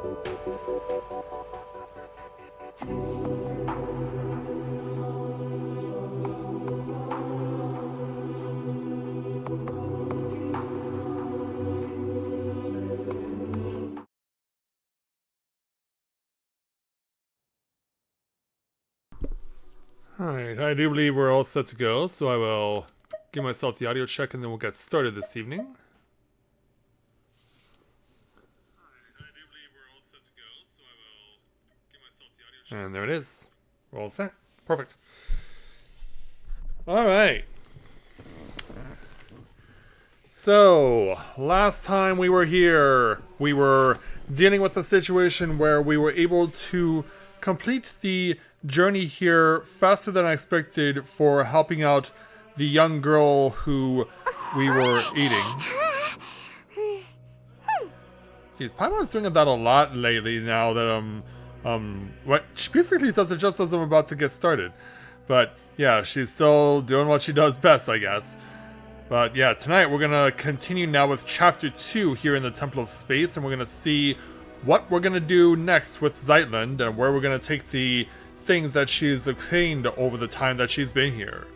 Alright, I do believe we're all set to go, so I will give myself the audio check and then we'll get started this evening. And there it is. We're all set. Perfect. Alright. So, last time we were here, we were dealing with a situation where we were able to complete the journey here faster than I expected for helping out the young girl who we were eating. Geez, Paimon's doing that a lot lately now that what she basically does it just as I'm about to get started. But yeah, she's still doing what she does best, I guess. But yeah, tonight we're gonna continue now with chapter 2 here in the Temple of Space, and we're gonna see what we're gonna do next with Zeitland and where we're gonna take the things that she's obtained over the time that she's been here.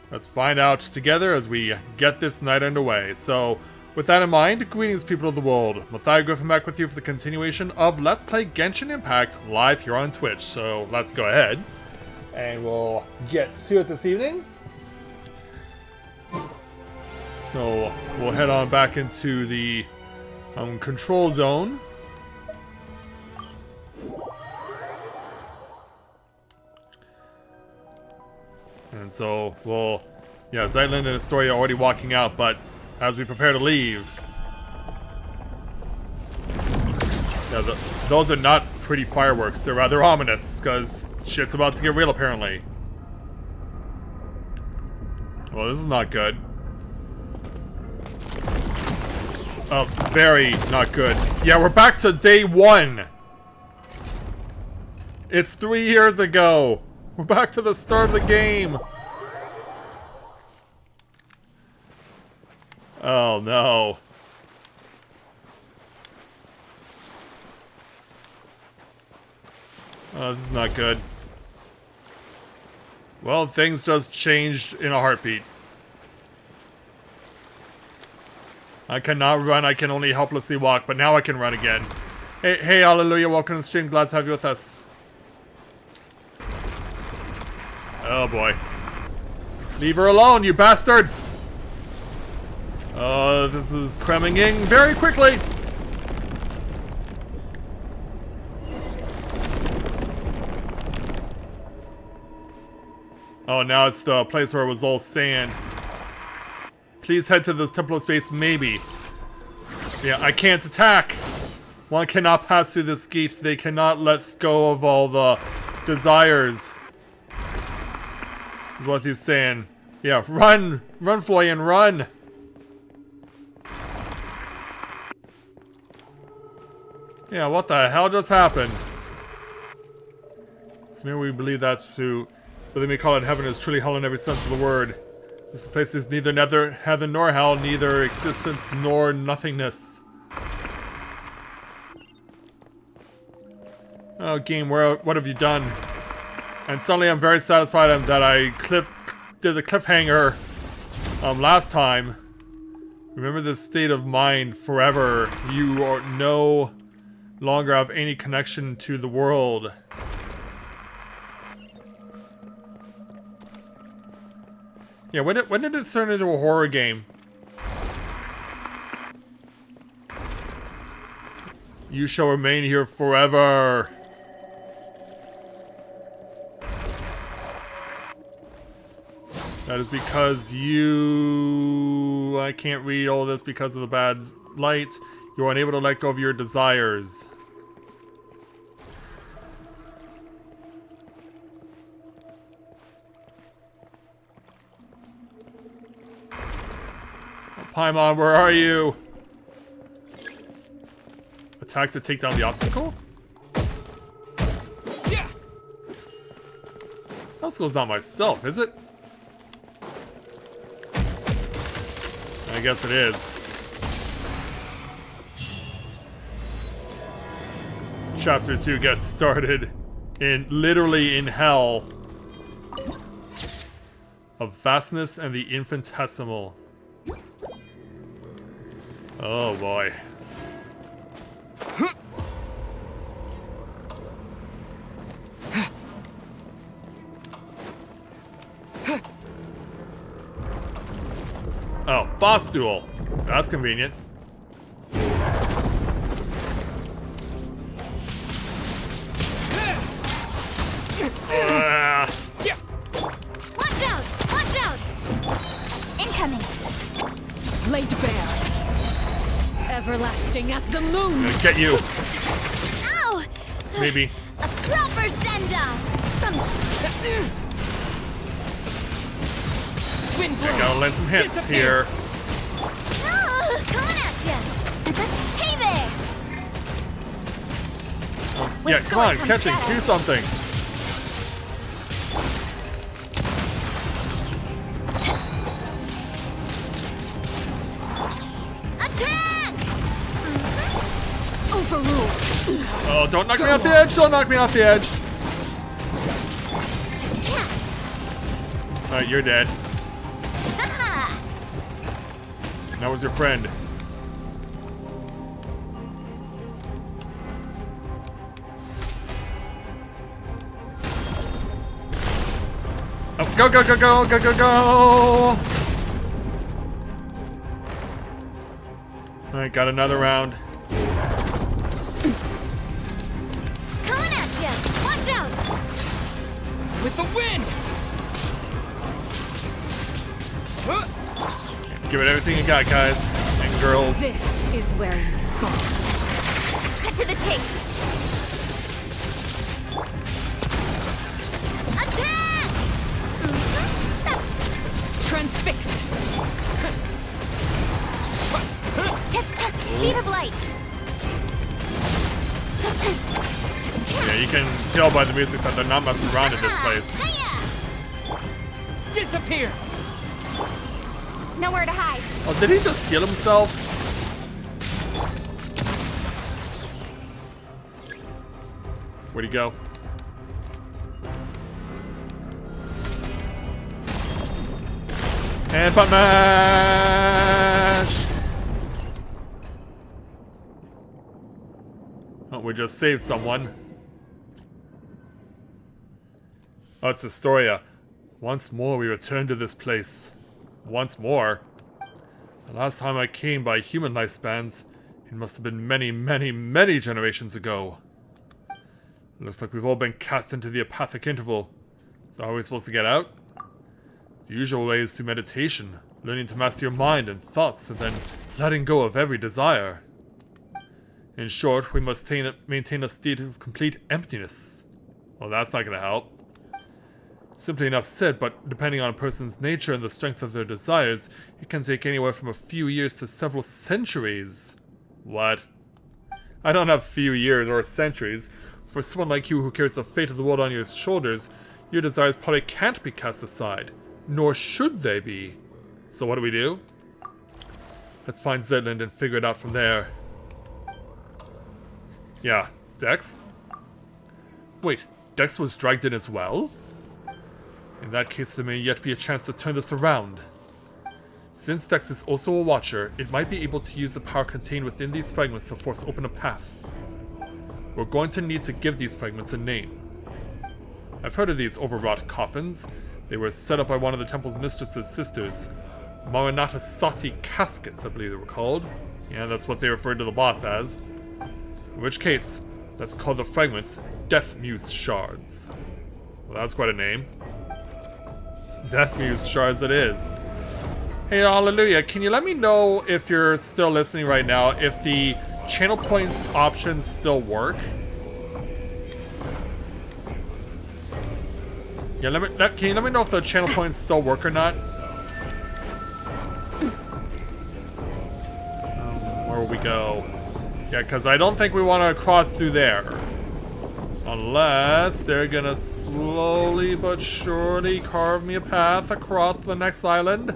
Let's find out together as we get this night underway. So, with that in mind, greetings people of the world. Matthias Griffin back with you for the continuation of Let's Play Genshin Impact live here on Twitch. So, let's go ahead and we'll get to it this evening. So, we'll head on back into the control zone. And so, well, yeah, Zeitland and Astoria are already walking out, but as we prepare to leave... Yeah, those are not pretty fireworks. They're rather ominous, because shit's about to get real, apparently. Well, this is not good. Oh, very not good. Yeah, we're back to day 1! It's 3 years ago! We're back to the start of the game! Oh no. Oh, this is not good. Well, things just changed in a heartbeat. I cannot run, I can only helplessly walk, but now I can run again. Hey, hallelujah, welcome to the stream, glad to have you with us. Oh boy. Leave her alone, you bastard! This is cramming in very quickly! Oh, now it's the place where it was all sand. Please head to this Temple of Space, maybe. Yeah, I can't attack! One cannot pass through this gate, they cannot let go of all the desires. Is what he's saying. Yeah, run! Run, Florian, run! Yeah, what the hell just happened? So maybe we believe that's true. But they may call it heaven is truly hell in every sense of the word. This place is neither heaven nor hell, neither existence nor nothingness. Oh, game, what have you done? And suddenly I'm very satisfied that I did the cliffhanger last time. Remember this state of mind forever. You are no longer have any connection to the world. Yeah, when did it turn into a horror game? You shall remain here forever. That is because you... I can't read all this because of the bad light. You are unable to let go of your desires. Paimon, where are you? Attack to take down the obstacle? Obstacle's not myself, is it? I guess it is. Chapter 2 gets started literally in hell. Of vastness and the infinitesimal. Oh boy. Oh, boss duel. That's convenient. Watch out! Watch out! Incoming. Laid bare. Everlasting as the moon. I'm gonna get you. Ow! Maybe. A proper send-off! Wind I blow. gotta lend some hints Disappear. here. Oh, coming at ya! Hey there! Yeah, With come on, sword catch it, comes do shadow. something. Attack! Overruled. Oh, don't knock me off the edge, don't knock me off the edge. Alright, you're dead. Haha! That was your friend. Oh, go, go, go, go, go, go, go! Alright, got another round. Coming at ya! Watch out! With the wind. Give it everything you got, guys and girls. This is where you fall. Cut to the chase! Attack! Transfixed. Speed of light! Yeah, you can tell by the music that they're not messing around in this place. Hiya! Disappear. Nowhere to hide. Oh, did he just heal himself? Where'd he go? And button mash! Oh, we just saved someone. Oh, it's Astoria. Once more we return to this place. Once more? The last time I came by human lifespans, it must have been many, many, many generations ago. Looks like we've all been cast into the apathic interval. So how are we supposed to get out? The usual way is through meditation, learning to master your mind and thoughts, and then letting go of every desire. In short, we must maintain a state of complete emptiness. Well, that's not gonna help. Simply enough said, but depending on a person's nature and the strength of their desires, it can take anywhere from a few years to several centuries. What? I don't have few years or centuries. For someone like you who carries the fate of the world on your shoulders, your desires probably can't be cast aside. Nor should they be. So what do we do? Let's find Zedland and figure it out from there. Yeah, Dex? Wait, Dex was dragged in as well? In that case, there may yet be a chance to turn this around. Since Dex is also a Watcher, it might be able to use the power contained within these fragments to force open a path. We're going to need to give these fragments a name. I've heard of these overwrought coffins. They were set up by one of the temple's mistress's sisters. Maranatha Sati caskets, I believe they were called. Yeah, that's what they referred to the boss as. In which case, let's call the fragments Death Muse Shards. Well, that's quite a name. Death Muse Shards it is. Hey, Hallelujah, can you let me know if you're still listening right now, if the channel points options still work? Yeah, can you let me know if the channel points still work or not? Where will we go? Yeah, because I don't think we want to cross through there. Unless they're gonna slowly but surely carve me a path across the next island.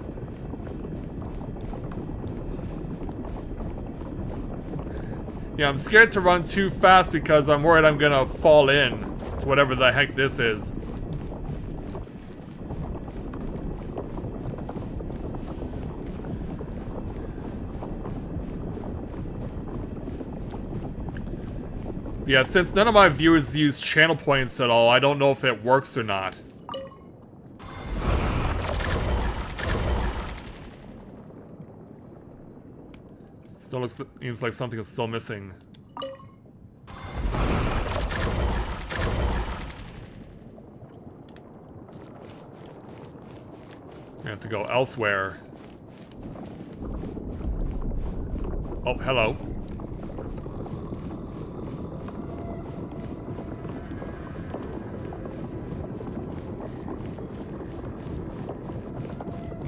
Yeah, I'm scared to run too fast because I'm worried I'm gonna fall in to whatever the heck this is. Yeah, since none of my viewers use channel points at all, I don't know if it works or not. Still seems like something is still missing. I have to go elsewhere. Oh, hello.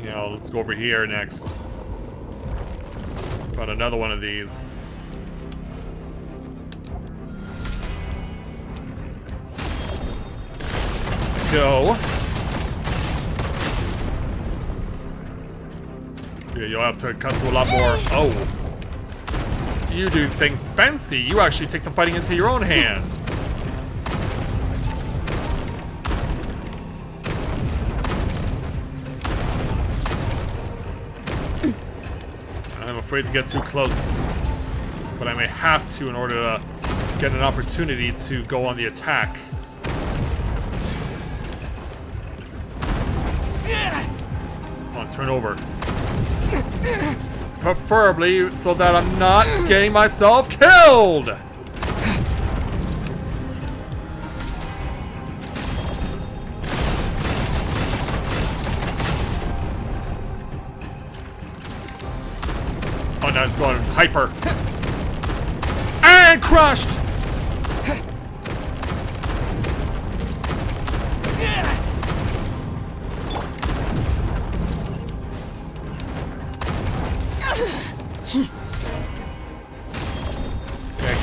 Yeah, let's go over here next. Found another one of these. Go. Yeah, you'll have to cut through a lot more. Oh. You do things fancy. You actually take the fighting into your own hands. I'm afraid to get too close. But I may have to in order to get an opportunity to go on the attack. Come on, turn over. Preferably so that I'm not getting myself killed! Oh, now it's going hyper. And crushed!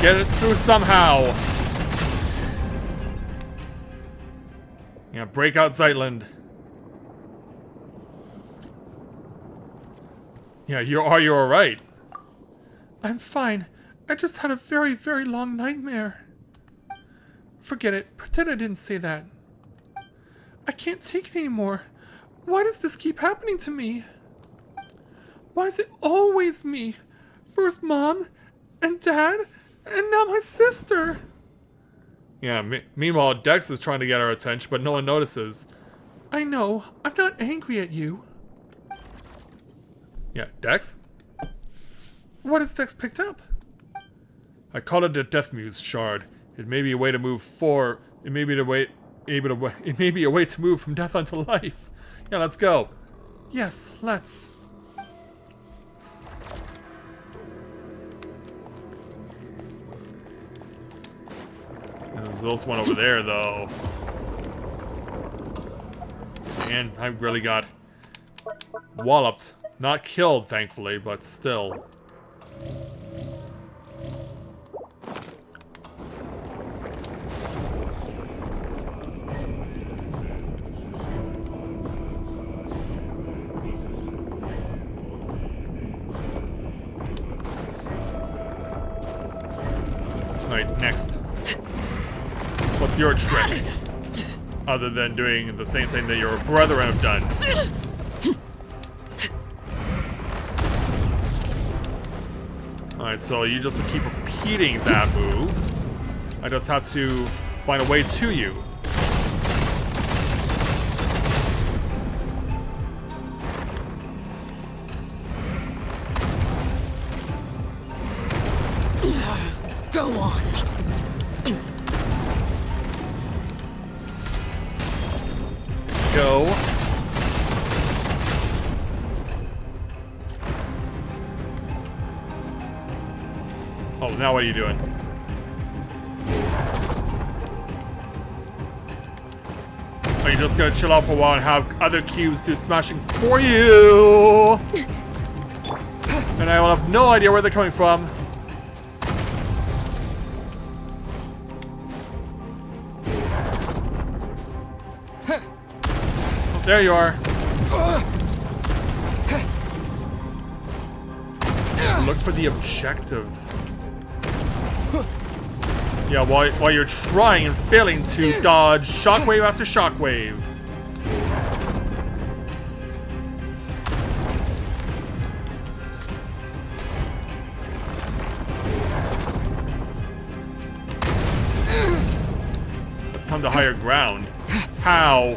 Get it through somehow. Yeah, break out Zeitland. Yeah, you alright? I'm fine. I just had a very, very long nightmare. Forget it. Pretend I didn't say that. I can't take it anymore. Why does this keep happening to me? Why is it always me? First Mom, and Dad, and now my sister! Yeah, meanwhile, Dex is trying to get our attention, but no one notices. I know. I'm not angry at you. Yeah, Dex? What has Dex picked up? I call it a Death Muse shard. It may be a way to move forward. It may be a way to move from death unto life. Yeah, let's go. Yes, let's. There's this one over there, though. Man, I really got walloped. Not killed, thankfully, but still. Alright, next. What's your trick? Other than doing the same thing that your brethren have done. Alright, so you just keep repeating that move. I just have to find a way to you. Go on. Go. Oh, now what are you doing? Are you just gonna chill out for a while and have other cubes do smashing for you? And I will have no idea where they're coming from. There you are. Look for the objective. Yeah, while you're trying and failing to dodge shockwave after shockwave. It's time to higher ground. How?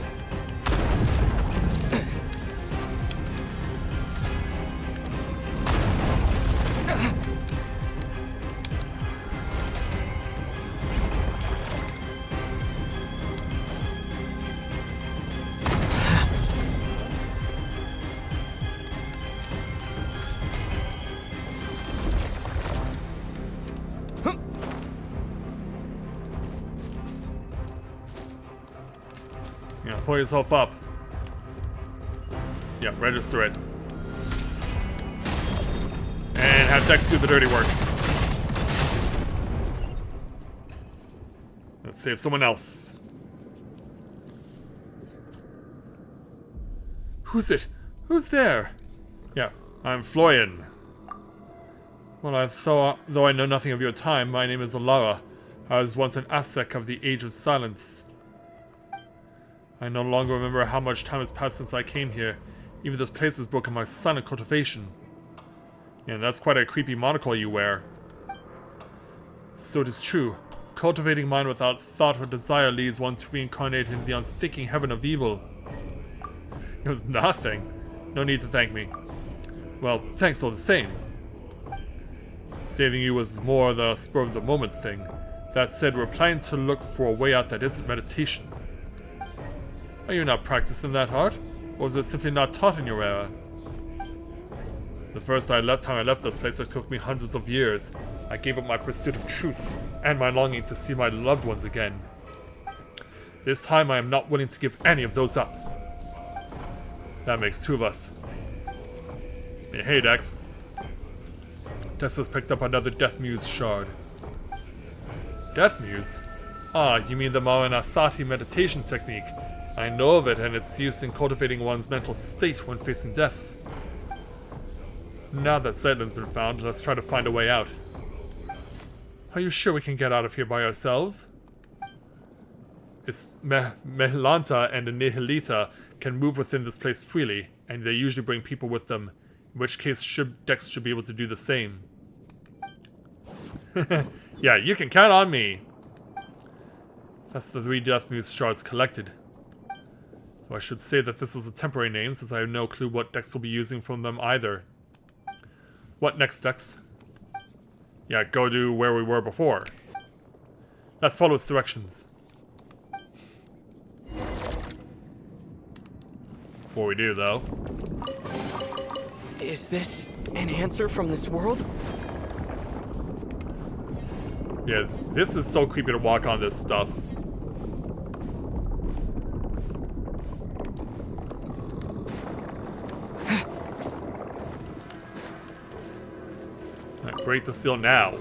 Yeah, pull yourself up. Yeah, register it. And have Dex do the dirty work. Let's save someone else. Who's it? Who's there? Yeah, I'm Florian. Well, though I know nothing of your time, my name is Alara. I was once an Aztec of the Age of Silence. I no longer remember how much time has passed since I came here. Even this place has broken my silent cultivation. Yeah, that's quite a creepy monocle you wear. So it is true. Cultivating mind without thought or desire leads one to reincarnate in the unthinking heaven of evil. It was nothing. No need to thank me. Well, thanks all the same. Saving you was more the spur of the moment thing. That said, we're planning to look for a way out that isn't meditation. Are you not practiced in that art? Or was it simply not taught in your era? The first time I left this place, it took me hundreds of years. I gave up my pursuit of truth, and my longing to see my loved ones again. This time I am not willing to give any of those up. That makes two of us. Hey Dex. Dex has picked up another Death Muse shard. Death Muse? Ah, you mean the Maranasati meditation technique. I know of it, and it's used in cultivating one's mental state when facing death. Now that Zeidlin's been found, let's try to find a way out. Are you sure we can get out of here by ourselves? It's Mehlanta and the Nihilita can move within this place freely, and they usually bring people with them, in which case Dex should be able to do the same. Yeah, you can count on me! That's the 3 Death Muse shards collected. So I should say that this is a temporary name, since I have no clue what Dex will be using from them either. What next, Dex? Yeah, go to where we were before. Let's follow its directions. Before we do, though... Is this an answer from this world? Yeah, this is so creepy to walk on this stuff. Alright, break the seal now.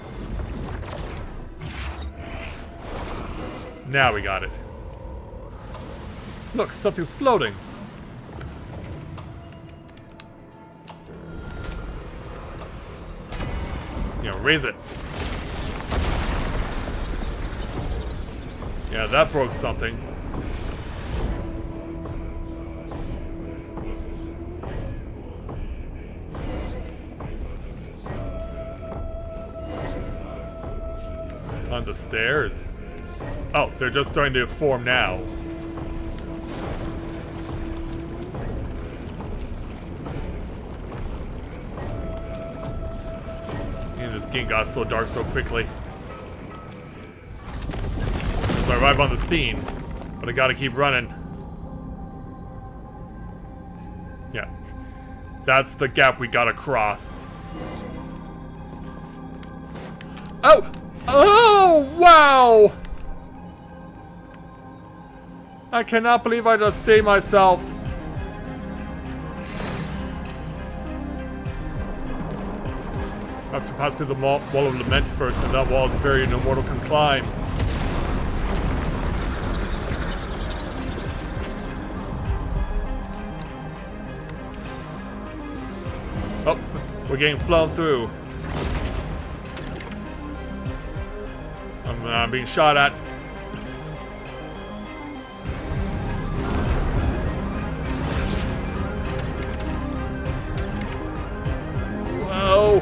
Now we got it. Look, something's floating. Yeah, raise it. Yeah, that broke something. On the stairs? Oh, they're just starting to form now. And this game got so dark so quickly. As I arrive on the scene, but I gotta keep running. Yeah. That's the gap we gotta cross. Oh! Oh, wow! I cannot believe I just saved myself. I have to pass through the wall of lament first, and that wall is buried no mortal can climb. Oh, we're getting flown through. I'm I'm being shot at. Whoa.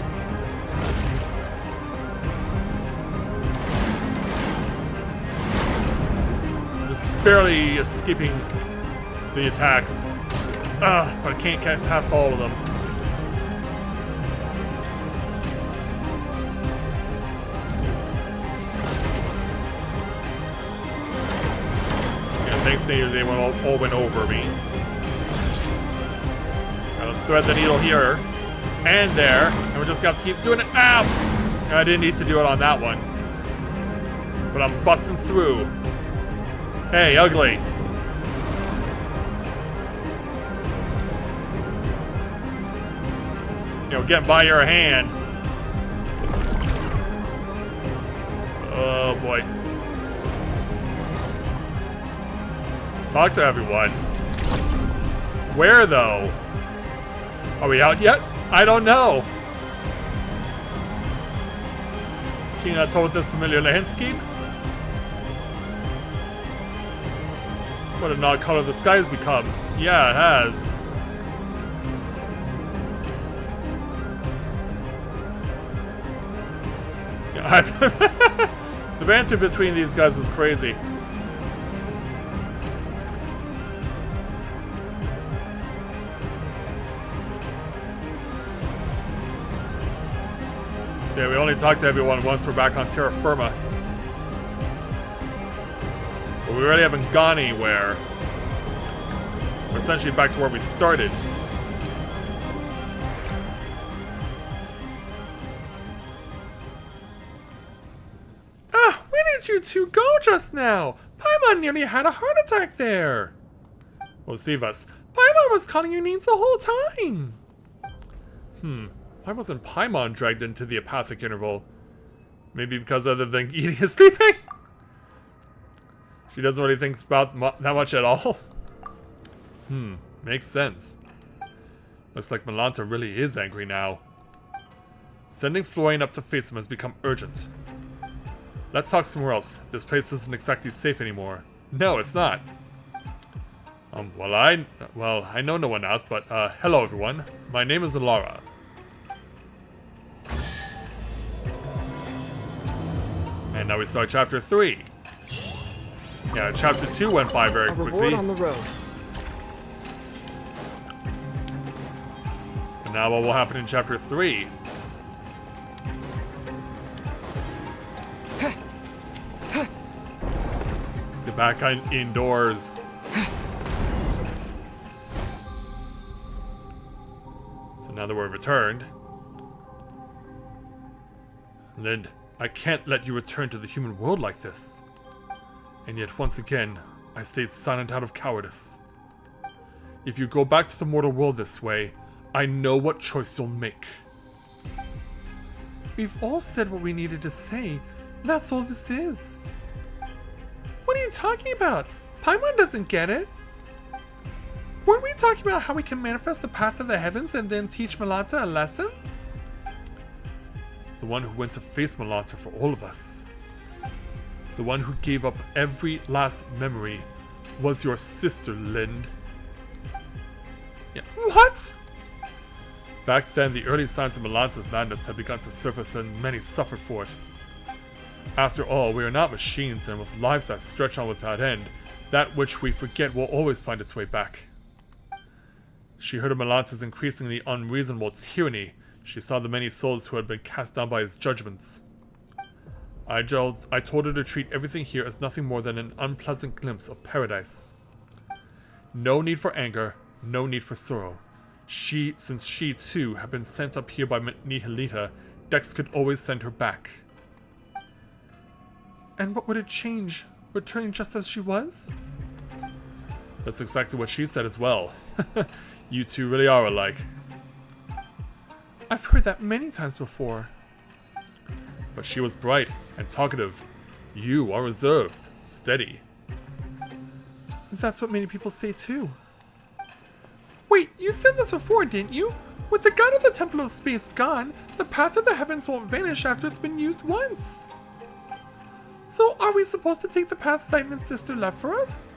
Just barely escaping the attacks. But I can't get past all of them. I think they all went over me. Gotta thread the needle here and there, and we just got to keep doing it. Ow! I didn't need to do it on that one, but I'm busting through. Hey, ugly! You know, getting by your hand. Oh boy. Talk to everyone. Where though? Are we out yet? I don't know. Can you not tell with this familiar landscape? What an odd color the sky has become. Yeah, it has. Yeah, the banter between these guys is crazy. So yeah, we only talked to everyone once we're back on terra firma. But we really haven't gone anywhere. We're essentially back to where we started. Where did you two go just now? Paimon nearly had a heart attack there. Well, Sivas, Paimon was calling your names the whole time. Why wasn't Paimon dragged into the apathic interval? Maybe because other than eating and sleeping? She doesn't really think about that much at all? Makes sense. Looks like Melanta really is angry now. Sending Florian up to face him has become urgent. Let's talk somewhere else. This place isn't exactly safe anymore. No, it's not. Well, I know no one else, but, hello everyone. My name is Alara. And now we start chapter 3. Yeah, chapter 2 went by very quickly. A reward on the road. And now what will happen in chapter 3? Let's get back indoors. So now that we're returned. Lind, I can't let you return to the human world like this. And yet once again, I stayed silent out of cowardice. If you go back to the mortal world this way, I know what choice you'll make. We've all said what we needed to say. That's all this is. What are you talking about? Paimon doesn't get it. Weren't we talking about how we can manifest the path of the heavens and then teach Melanta a lesson? The one who went to face Melanta for all of us. The one who gave up every last memory was your sister, Lind. Yeah. What? Back then, the early signs of Melanta's madness had begun to surface and many suffered for it. After all, we are not machines, and with lives that stretch on without end, that which we forget will always find its way back. She heard of Melanta's increasingly unreasonable tyranny. She saw the many souls who had been cast down by his judgments. I told her to treat everything here as nothing more than an unpleasant glimpse of paradise. No need for anger, no need for sorrow. Since she too had been sent up here by Nihilita, Dex could always send her back. And what would it change, returning just as she was? That's exactly what she said as well. You two really are alike. I've heard that many times before. But she was bright and talkative. You are reserved, steady. That's what many people say too. Wait, you said this before, didn't you? With the god of the Temple of Space gone, the path of the heavens won't vanish after it's been used once. So are we supposed to take the path Simon's sister left for us?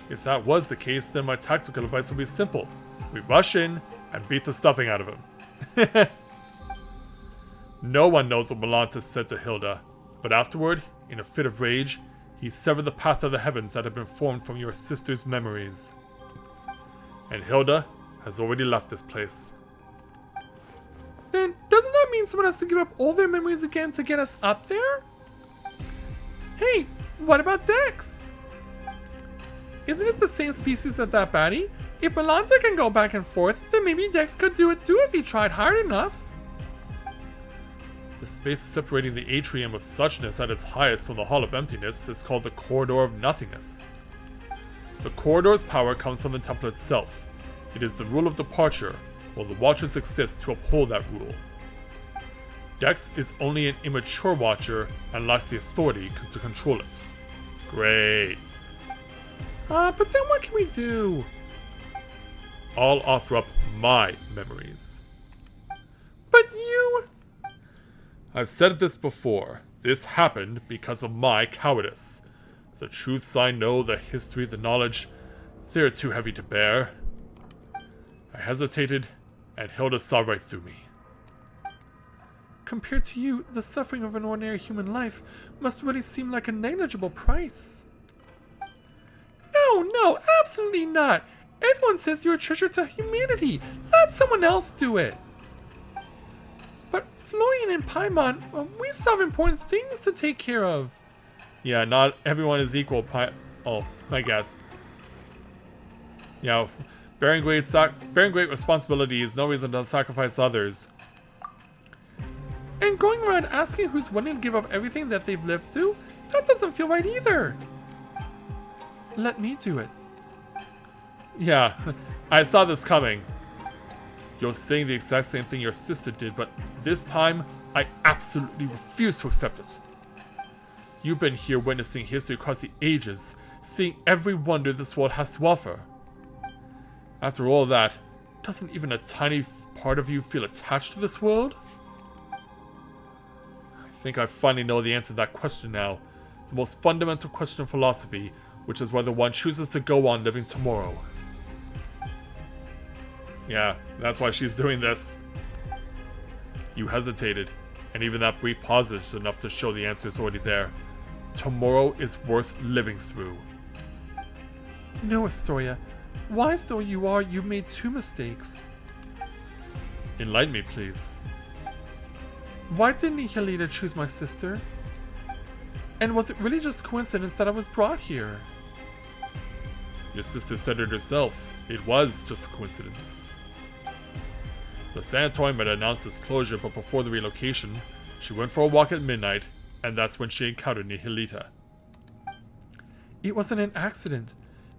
If that was the case, then my tactical advice would be simple. We rush in and beat the stuffing out of him. No one knows what Melantis said to Hilda, but afterward, in a fit of rage, he severed the path of the heavens that had been formed from your sister's memories. And Hilda has already left this place. Then doesn't that mean someone has to give up all their memories again to get us up there? Hey, what about Dex? Isn't it the same species as that baddie? If Melantis can go back and forth, then maybe Dex could do it too if he tried hard enough. The space separating the atrium of suchness at its highest from the Hall of Emptiness is called the Corridor of Nothingness. The corridor's power comes from the temple itself. It is the rule of departure, while the Watchers exist to uphold that rule. Dex is only an immature Watcher and lacks the authority to control it. Great. But then what can we do? I'll offer up my memories. But you... I've said this before. This happened because of my cowardice. The truths I know, the history, the knowledge, they're too heavy to bear. I hesitated, and Hilda saw right through me. Compared to you, the suffering of an ordinary human life must really seem like a negligible price. No, absolutely not. Everyone says you're a treasure to humanity. Let someone else do it. But Florian and Paimon, we still have important things to take care of. Yeah, not everyone is equal, I guess. Yeah, bearing great responsibility is no reason to sacrifice others. And going around asking who's willing to give up everything that they've lived through, that doesn't feel right either. Let me do it. Yeah, I saw this coming. You're saying the exact same thing your sister did, but this time, I absolutely refuse to accept it. You've been here witnessing history across the ages, seeing every wonder this world has to offer. After all that, doesn't even a tiny part of you feel attached to this world? I think I finally know the answer to that question now. The most fundamental question of philosophy, which is whether one chooses to go on living tomorrow. Yeah, that's why she's doing this. You hesitated, and even that brief pause is enough to show the answer is already there. Tomorrow is worth living through. No, Astoria. Wise though you are, you made 2 mistakes. Enlighten me, please. Why didn't Nihilita choose my sister? And was it really just coincidence that I was brought here? Your sister said it herself. It was just a coincidence. The sanatorium had announced its closure, but before the relocation, she went for a walk at midnight, and that's when she encountered Nihilita. It wasn't an accident.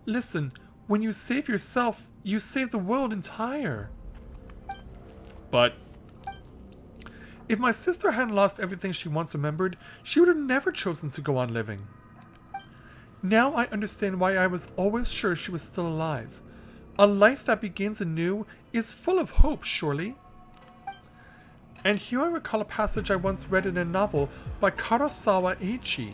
Listen, when you save yourself, you save the world entire. But if my sister hadn't lost everything she once remembered, she would have never chosen to go on living. Now I understand why I was always sure she was still alive. A life that begins anew is full of hope, surely. And here I recall a passage I once read in a novel by Kurosawa Eiichi.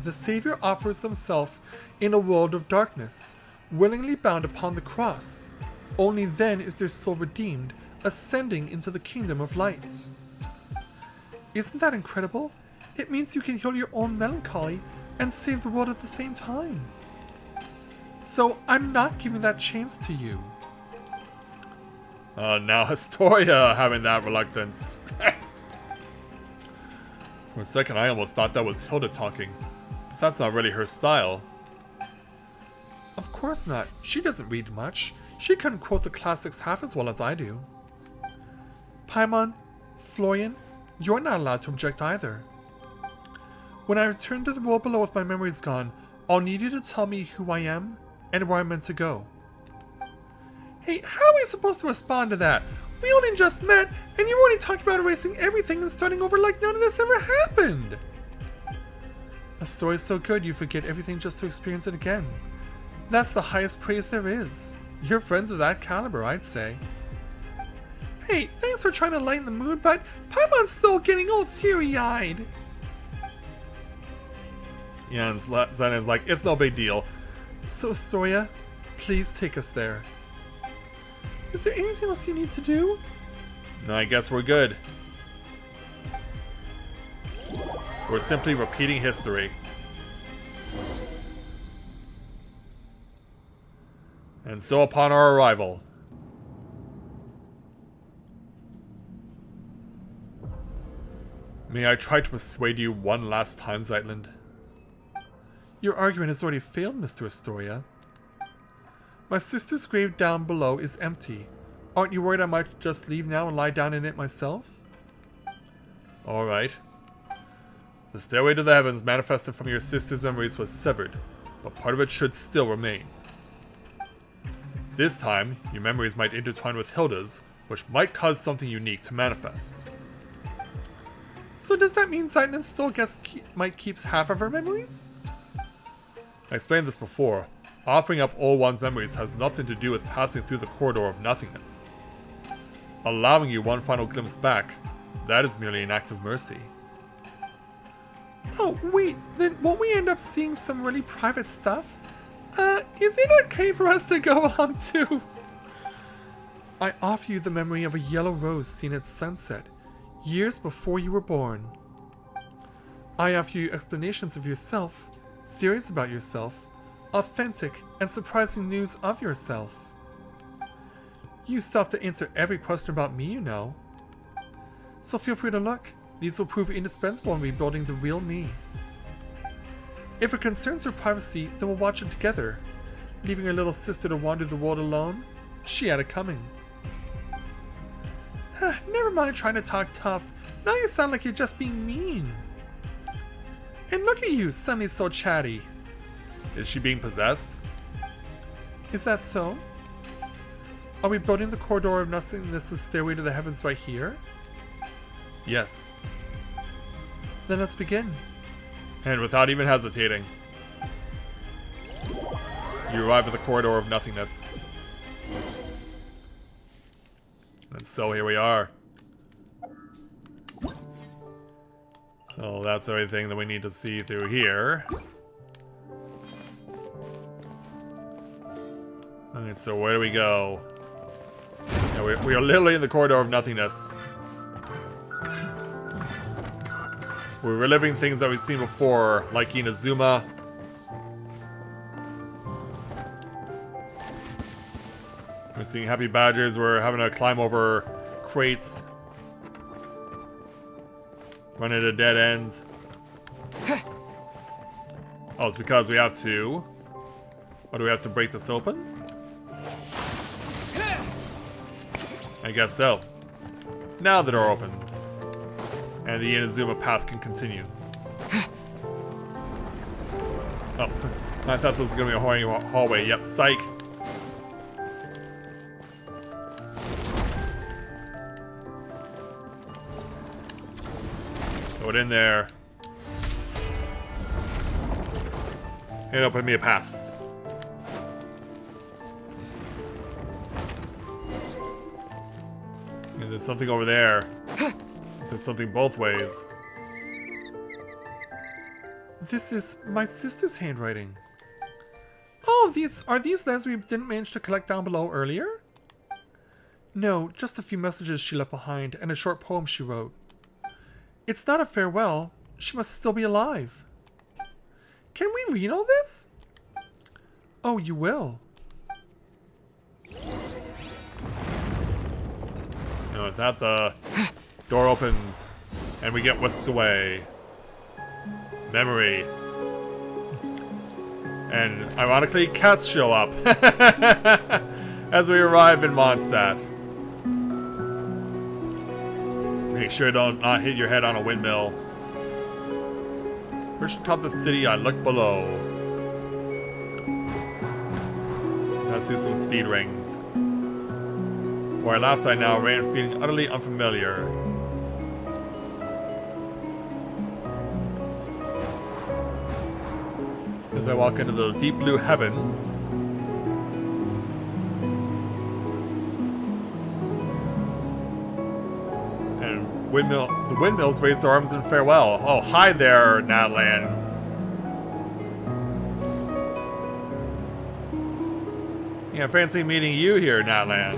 The Savior offers himself in a world of darkness, willingly bound upon the cross. Only then is their soul redeemed, ascending into the kingdom of light. Isn't that incredible? It means you can heal your own melancholy and save the world at the same time. So I'm not giving that chance to you. Now Astoria having that reluctance. For a second I almost thought that was Hilda talking. But that's not really her style. Of course not. She doesn't read much. She couldn't quote the classics half as well as I do. Paimon, Florian, you're not allowed to object either. When I return to the world below with my memories gone, I'll need you to tell me who I am and where I'm meant to go. Hey, how are we supposed to respond to that? We only just met, and you're already talking about erasing everything and starting over like none of this ever happened. A story's so good you forget everything just to experience it again. That's the highest praise there is. You're friends of that caliber, I'd say. Hey, thanks for trying to lighten the mood, but Paimon's still getting all teary-eyed. Yeah, and Zenon's like, it's no big deal. So, Astoria, please take us there. Is there anything else you need to do? No, I guess we're good. We're simply repeating history. And so upon our arrival... May I try to persuade you one last time, Zeitland? Your argument has already failed, Mr. Astoria. My sister's grave down below is empty. Aren't you worried I might just leave now and lie down in it myself? Alright. The stairway to the heavens manifested from your sister's memories was severed, but part of it should still remain. This time, your memories might intertwine with Hilda's, which might cause something unique to manifest. So does that mean Zeitland still might keeps half of her memories? I explained this before. Offering up all one's memories has nothing to do with passing through the corridor of nothingness. Allowing you one final glimpse back, that is merely an act of mercy. Oh, wait, then won't we end up seeing some really private stuff? Is it okay for us to go on too? I offer you the memory of a yellow rose seen at sunset, years before you were born. I offer you explanations of yourself, theories about yourself, authentic and surprising news of yourself. You still have to answer every question about me, you know. So feel free to look. These will prove indispensable in rebuilding the real me. If it concerns her privacy, then we'll watch it together. Leaving her little sister to wander the world alone? She had it coming. Never mind trying to talk tough. Now you sound like you're just being mean. And look at you, suddenly so chatty. Is she being possessed? Is that so? Are we building the corridor of nothingness's stairway to the heavens right here? Yes. Then let's begin. And without even hesitating, you arrive at the corridor of nothingness. And so here we are. So that's everything that we need to see through here. Alright, so where do we go? Yeah, we are literally in the corridor of nothingness. We're reliving things that we've seen before, like Inazuma. We're seeing happy badgers, we're having to climb over crates. Run into dead ends. Oh, it's because we have to... What, do we have to break this open? I guess so. Now the door opens. And the Inazuma path can continue. Oh, I thought this was going to be a hallway. Yep, psych. Throw it in there. And open me a path. And there's something over there. There's something both ways. This is my sister's handwriting. Oh, are these letters we didn't manage to collect down below earlier? No, just a few messages she left behind and a short poem she wrote. It's not a farewell. She must still be alive. Can we read all this? Oh, you will. And with that, the door opens, and we get whisked away. Memory. And ironically, cats show up as we arrive in Mondstadt. Make sure you don't not hit your head on a windmill. First atop the city, I look below. Let's do some speed rings. Where I laughed, I now ran, feeling utterly unfamiliar. As I walk into the deep blue heavens, The windmills raise their arms in farewell. Oh, hi there, Natlan. Yeah, fancy meeting you here, Natlan.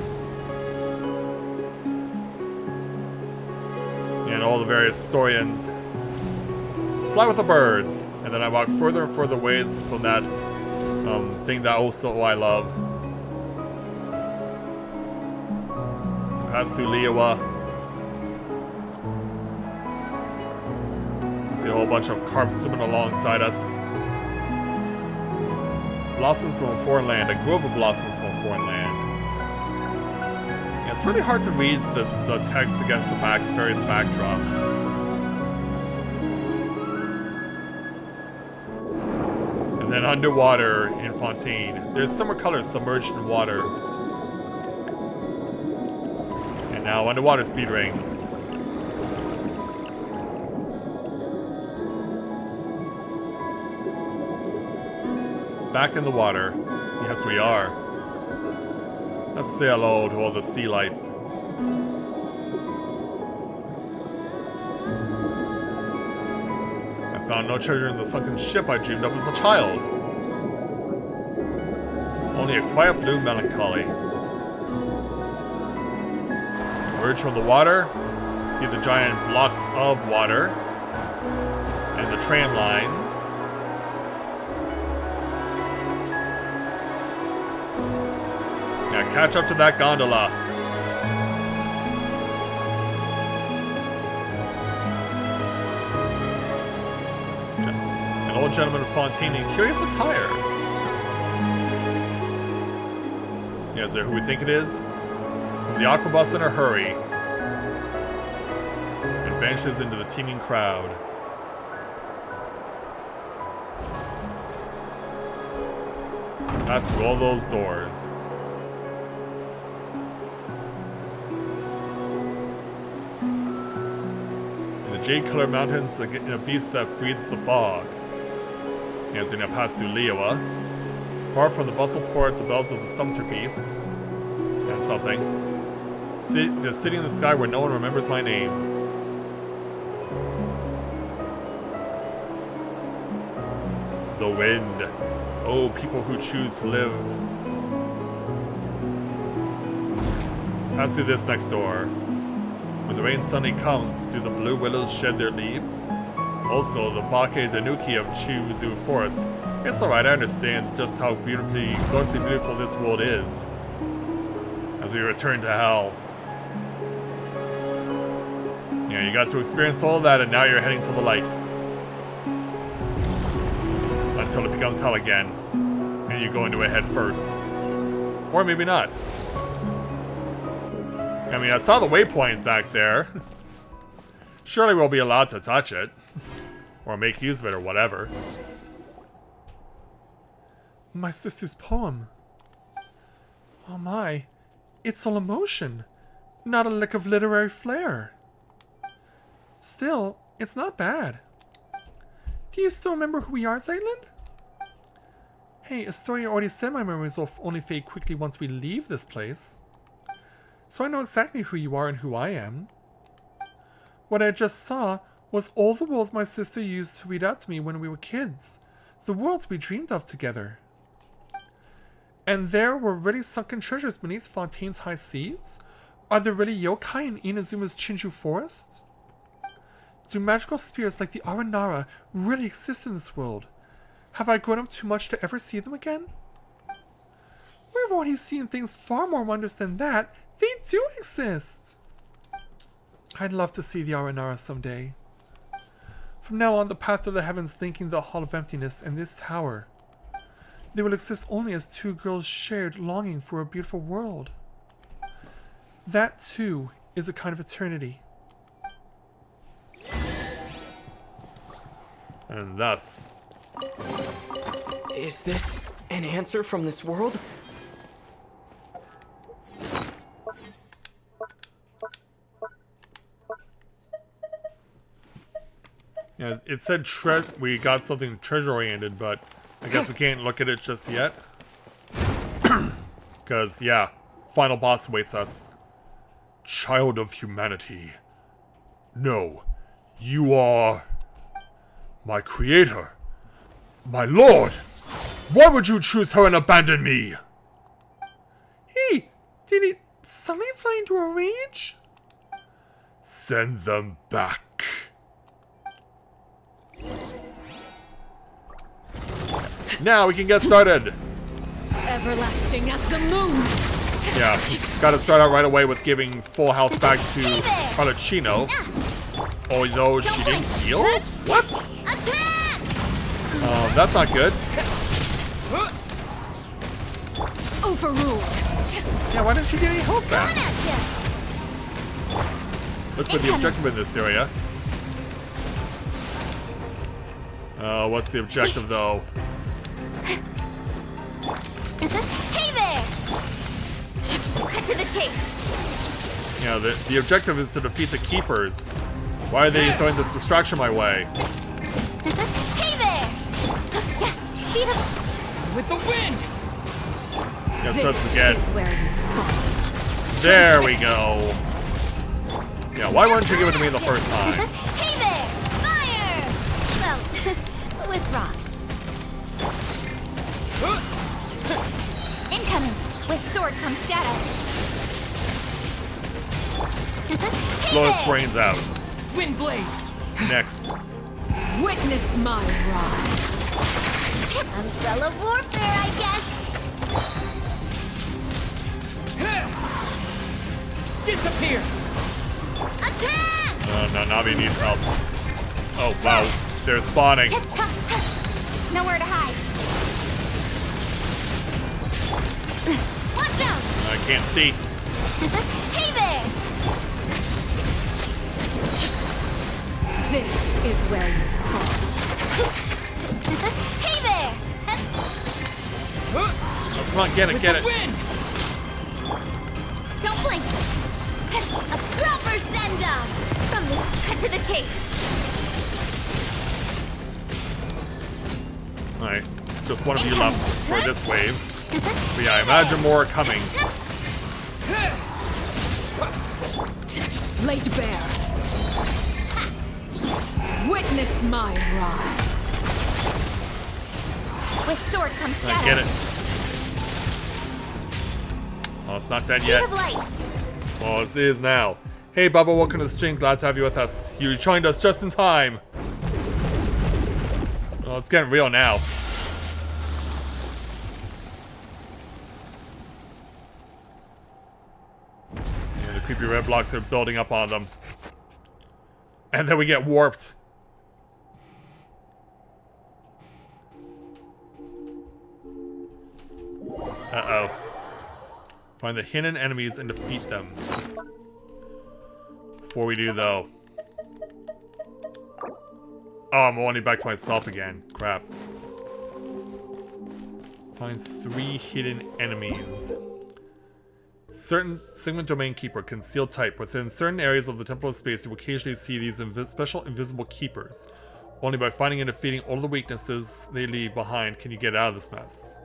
And all the various Saurians. Fly with the birds. And then I walk further and further away from that thing that also I love. Pass through Liyue. See a whole bunch of carp swimming alongside us. Blossoms from a foreign land. A grove of blossoms from a foreign land. Yeah, it's really hard to read the text against the various backdrops. And then underwater in Fontaine, there's summer colors submerged in water. And now underwater speed rings. Back in the water. Yes, we are. Let's say hello to all the sea life. I found no treasure in the sunken ship I dreamed of as a child. Only a quiet blue melancholy. Emerge from the water, see the giant blocks of water, and the tram lines. Yeah, catch up to that gondola. An old gentleman of Fontaine in curious attire. Yeah, is there who we think it is? From the aquabus in a hurry. And vanishes into the teeming crowd. Pass through all those doors. Jade-colored mountains in a beast that breathes the fog. As we now pass through Liyue. Far from the bustle port, the bells of the sumpter beasts. And something. The city in the sky where no one remembers my name. The wind. Oh, people who choose to live. Pass through this next door. When the rain suddenly comes, do the blue willows shed their leaves? Also, the Bake Danuki of Chiuzu Forest. It's alright, I understand just how gloriously beautiful this world is. As we return to hell. Yeah, you got to experience all of that and now you're heading to the light. Until it becomes hell again. And you go into it head first. Or maybe not. I mean, I saw the waypoint back there. Surely we'll be allowed to touch it. Or make use of it or whatever. My sister's poem. Oh my. It's all emotion. Not a lick of literary flair. Still, it's not bad. Do you still remember who we are, Zayland? Hey, Astoria already said my memories will only fade quickly once we leave this place. So I know exactly who you are and who I am. What I just saw was all the worlds my sister used to read out to me when we were kids. The worlds we dreamed of together. And there were really sunken treasures beneath Fontaine's high seas? Are there really yokai in Inazuma's Chinju forest? Do magical spirits like the Aranara really exist in this world? Have I grown up too much to ever see them again? We've already seen things far more wondrous than that. They do exist! I'd love to see the Aranara someday. From now on, the path of the heavens linking the Hall of Emptiness and this tower. They will exist only as two girls' shared longing for a beautiful world. That, too, is a kind of eternity. And thus... Is this an answer from this world? Yeah, it said we got something treasure-oriented, but I guess we can't look at it just yet. Because, yeah, final boss awaits us. Child of humanity. No. You are my creator. My lord. Why would you choose her and abandon me? Hey, did it suddenly fly into a rage? Send them back. Now we can get started. Everlasting as the moon. Yeah, gotta start out right away with giving full health back to Palicino. Although she didn't heal? What? Attack! That's not good. Overruled. Yeah, why didn't she get any health Coming back? at ya! Look for the objective in this area. What's the objective though? Hey there! Cut to the chase. Yeah, the objective is to defeat the keepers. Why are they throwing this distraction my way? Hey there! Speed up. With the wind! Yeah, starts This again. is where you fall. There we go. Yeah, why wouldn't you give it to me the first time? Hey there! Fire! Well, with rocks. Incoming! With sword comes shadow. Hey Blow its there! brains out. Wind blade! Next. Witness my rise. Umbrella warfare, I guess. Disappear! Attack! No, Navi needs help. Oh, wow. They're spawning. Nowhere to hide. Watch out! I can't see. Hey there! This is where you fall. Hey there! Oh, come on, get it, get it. Wind! Don't blink! A proper send-off! From the cut to the chase! Alright, just one of you left for this wave. But yeah, I imagine more are coming. Laid bare. Witness my rise. With sword comes I shadow. get it. Oh, it's not dead Speed yet. of light. Well, it is now. Hey, Bubba, welcome to the stream. Glad to have you with us. You joined us just in time. Oh, it's getting real now. Yeah, the creepy red blocks are building up on them. And then we get warped. Uh-oh. Find the hidden enemies and defeat them. Before we do, though. Oh, I'm only back to myself again. Crap. Find 3 hidden enemies. Certain segment domain keeper, concealed type. Within certain areas of the Temple of Space, you will occasionally see these special invisible keepers. Only by finding and defeating all the weaknesses they leave behind can you get out of this mess.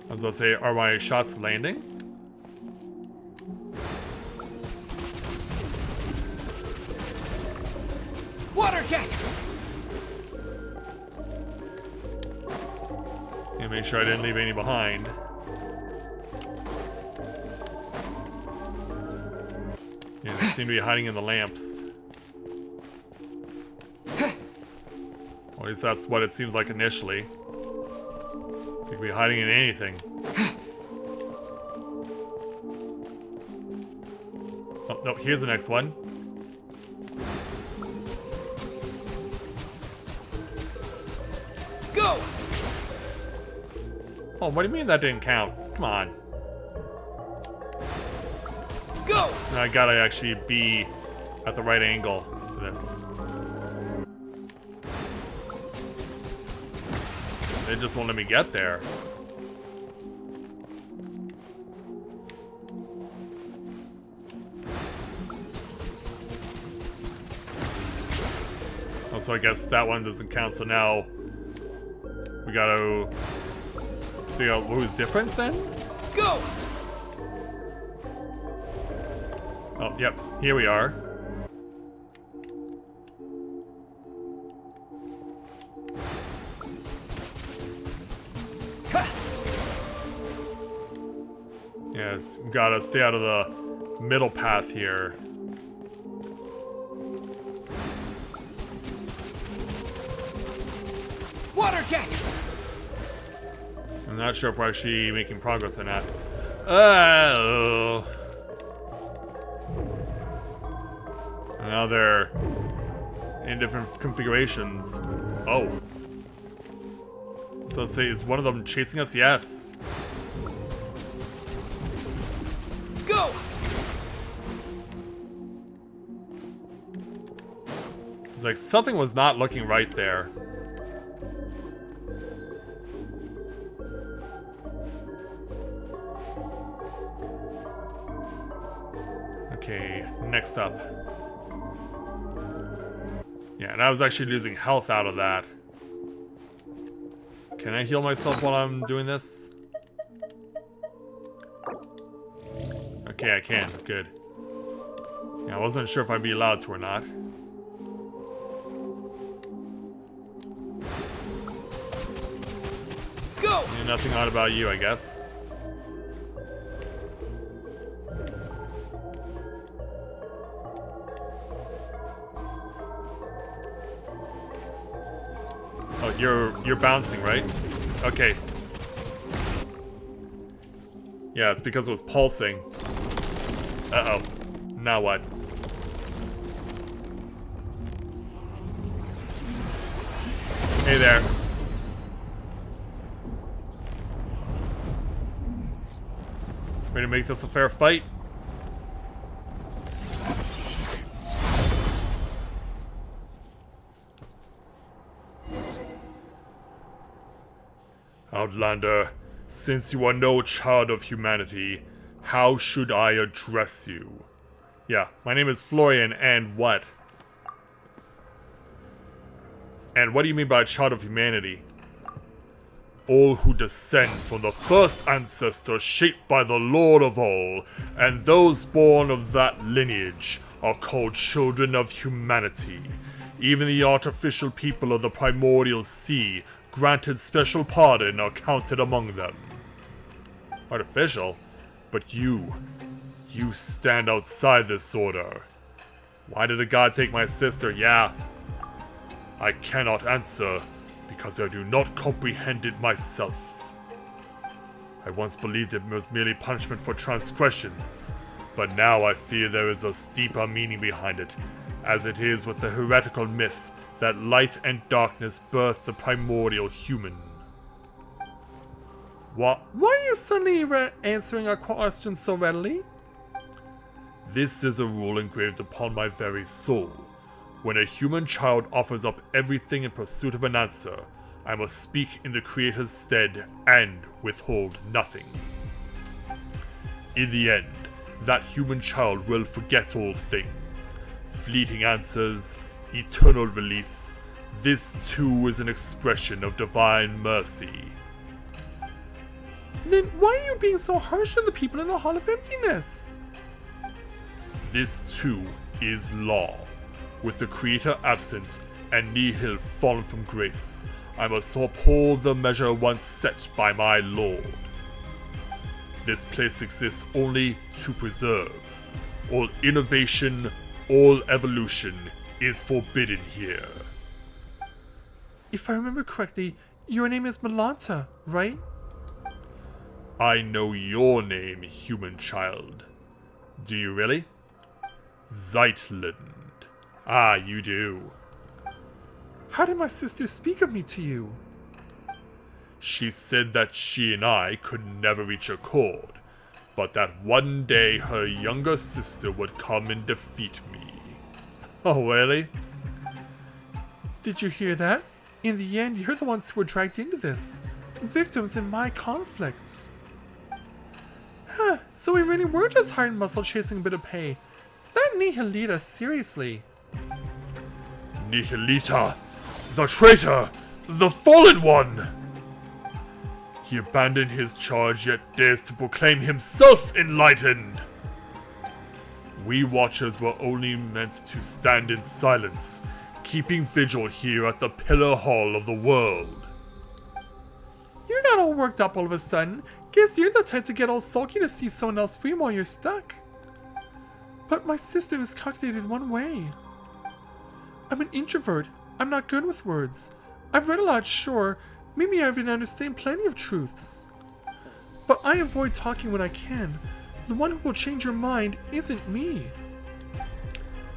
I was gonna say, are my shots landing? Water jet! Yeah, make sure I didn't leave any behind. Yeah, they seem to be hiding in the lamps. Or at least that's what it seems like initially. They could be hiding in anything. Oh, no, here's the next one. Go! Oh, what do you mean that didn't count? Come on. Go! I gotta actually be at the right angle for this. They just won't let me get there. Oh, so I guess that one doesn't count, so now we gotta figure out who's different then? Go! Oh, yep, here we are. Ha! Yeah, it's gotta stay out of the middle path here. Water jet! I'm not sure if we're actually making progress or not. Oh. And now they're in different configurations. Oh. So let's say, is one of them chasing us? Yes. Go! It's like something was not looking right there. Okay, next up. Yeah, and I was actually losing health out of that. Can I heal myself while I'm doing this? Okay, I can. Good. Yeah, I wasn't sure if I'd be allowed to or not. Go! Yeah, nothing odd about you, I guess. Oh, you're bouncing, right? Okay. Yeah, it's because it was pulsing. Uh-oh. Now what? Hey there. Ready to make this a fair fight? Outlander, since you are no child of humanity, how should I address you? Yeah, my name is Florian, and what? And what do you mean by a child of humanity? All who descend from the first ancestor shaped by the Lord of all, and those born of that lineage, are called children of humanity. Even the artificial people of the primordial sea, granted special pardon, are counted among them. Artificial? But you stand outside this order. Why did a god take my sister? Yeah. I cannot answer, because I do not comprehend it myself. I once believed it was merely punishment for transgressions, but now I fear there is a deeper meaning behind it, as it is with the heretical myth that light and darkness birthed the primordial human. What? Why are you suddenly answering our questions so readily? This is a rule engraved upon my very soul. When a human child offers up everything in pursuit of an answer, I must speak in the Creator's stead and withhold nothing. In the end, that human child will forget all things. Fleeting answers, eternal release. This too is an expression of divine mercy. Then why are you being so harsh to the people in the Hall of Emptiness? This too is law. With the Creator absent and nihil fallen from grace, I must uphold the measure once set by my Lord. This place exists only to preserve. All innovation, all evolution is forbidden here. If I remember correctly, your name is Melanta, right? I know your name, human child. Do you really? Zeitland. Ah, you do. How did my sister speak of me to you? She said that she and I could never reach accord, but that one day her younger sister would come and defeat me. Oh, really? Did you hear that? In the end, you're the ones who were dragged into this. Victims in my conflicts. Huh, so we really were just hired muscle chasing a bit of pay. That Nihilita, seriously. Nihilita! The traitor! The fallen one! He abandoned his charge yet dares to proclaim himself enlightened. We Watchers were only meant to stand in silence, keeping vigil here at the Pillar Hall of the world. You got all worked up all of a sudden. Guess you're the type to get all sulky to see someone else free while you're stuck. But my sister is calculated one way. I'm an introvert. I'm not good with words. I've read a lot, sure. Maybe I even understand plenty of truths. But I avoid talking when I can. The one who will change your mind isn't me.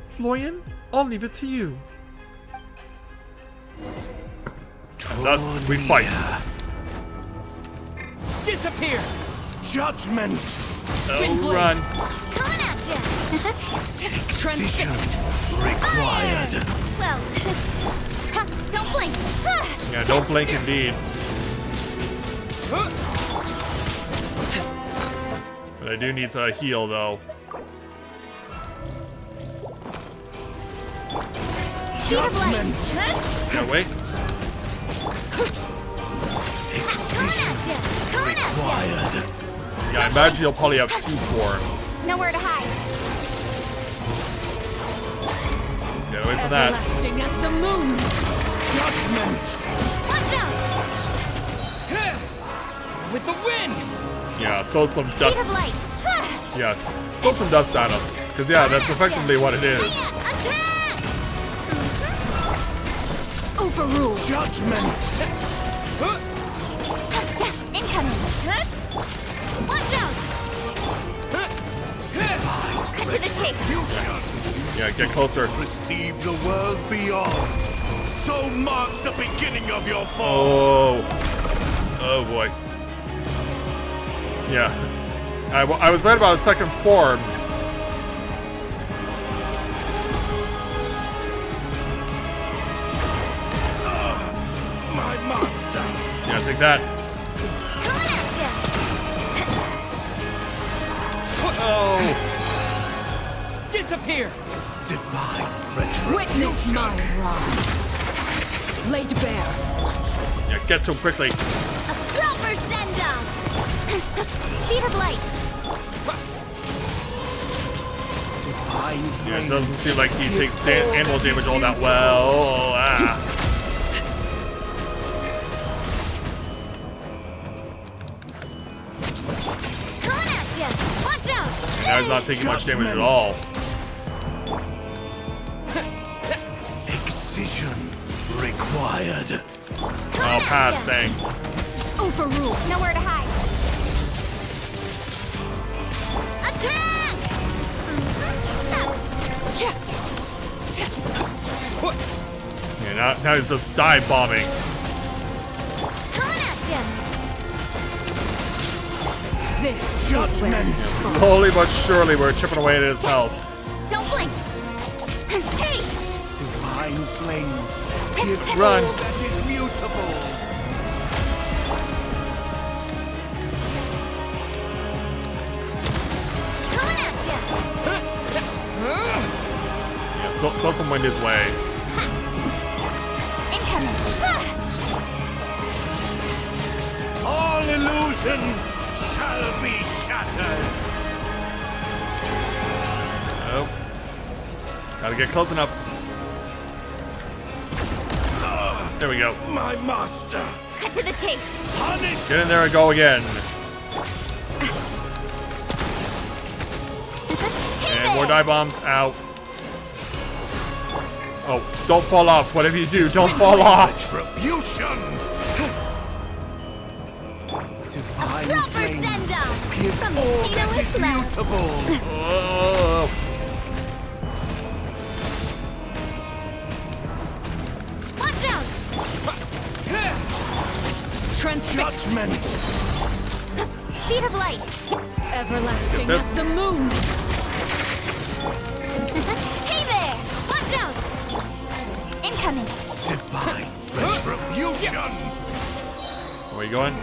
Florian, I'll leave it to you. And thus we fight. Disappear! Judgment! Oh, run. Coming at you! Transfixed. Required. Well, ha, don't blink! Ha! Yeah, don't blink indeed. But I do need to heal though. Speed of light! Judgment. Huh? Yeah, wait. Coming at you! Coming at Required. Yeah, I imagine you'll probably have 2 forms. you! Nowhere to hide. Get away from that. Everlasting as the moon. Judgment! Watch out! With the wind! Yeah, throw some Speed of dust. light! Ha! Yeah, throw some dust at him. Because, yeah, that's effectively what it is. Attack! Overruled. Judgment! Incoming! Huh? Watch out! Cut to the chase! Yeah, get closer. Receive the world beyond. So marks the beginning of your fall. Oh. Oh, boy. Yeah. I was right about a second form. My master. Yeah, take that. Coming at Oh. Disappear! Divine retribution. Witness my rise. Laid bare. Yeah, get to him quickly. you! A proper send-off! Speed of light! Divine Yeah, it flame. doesn't seem like he takes animal damage all that well. Ah. Coming at you! Watch out! Now he's not taking much damage at all. Excision required. I'll pass, thanks. Overruled. Nowhere to hide. Attack! Yeah, now he's just dive bombing. Coming at you! This is where Judgment. you fall. Slowly but surely, we're chipping away at his health. Don't blink! Hey! Divine flames. His Run. soul that is mutable. Coming at you! Yeah, throw some wind his way. Incoming! All illusions shall be shattered. Oh. Gotta get close enough. There we go. My master. Cut to the chase! Punish. Get in there and go again. And more dive bombs out. Oh, don't fall off. Whatever you do, don't fall off. Retribution. Divine Proper flames. send-off! His From the all speed that of is his love! mutable. Oh. Watch out! Transfixed. Judgment. Speed of light! Everlasting This- as the moon. Hey there! Watch out! Incoming! Divine retribution. Where you going?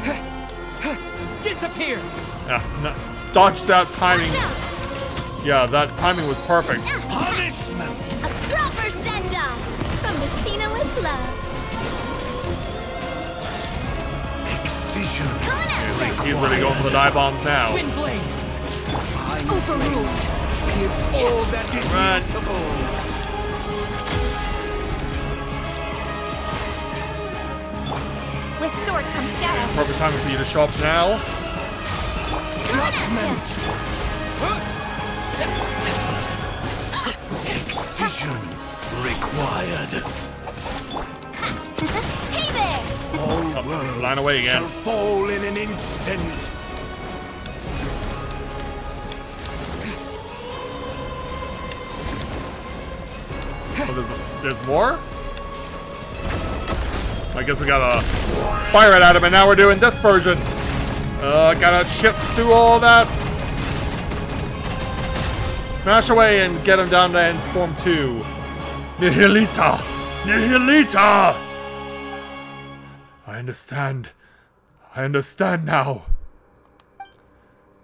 Disappear! Yeah, no, dodge that timing. Watch out! Yeah, that timing was perfect. Punishment. A proper send-off! From the Spina with love! Excision Coming at you. He's really going for the dive bombs now. Wind blade. Overruled. Is all that is Run. mutable. With sword comes shadow. Perfect timing for you to show up now. Judgment. Decision required. Hey there! All worlds line away again. shall fall in an instant. Oh, there's more? I guess we gotta fire it at him, and now we're doing this version. Gotta chip through all that. Smash away and get him down to end form 2. Nihilita! Nihilita! I understand. I understand now.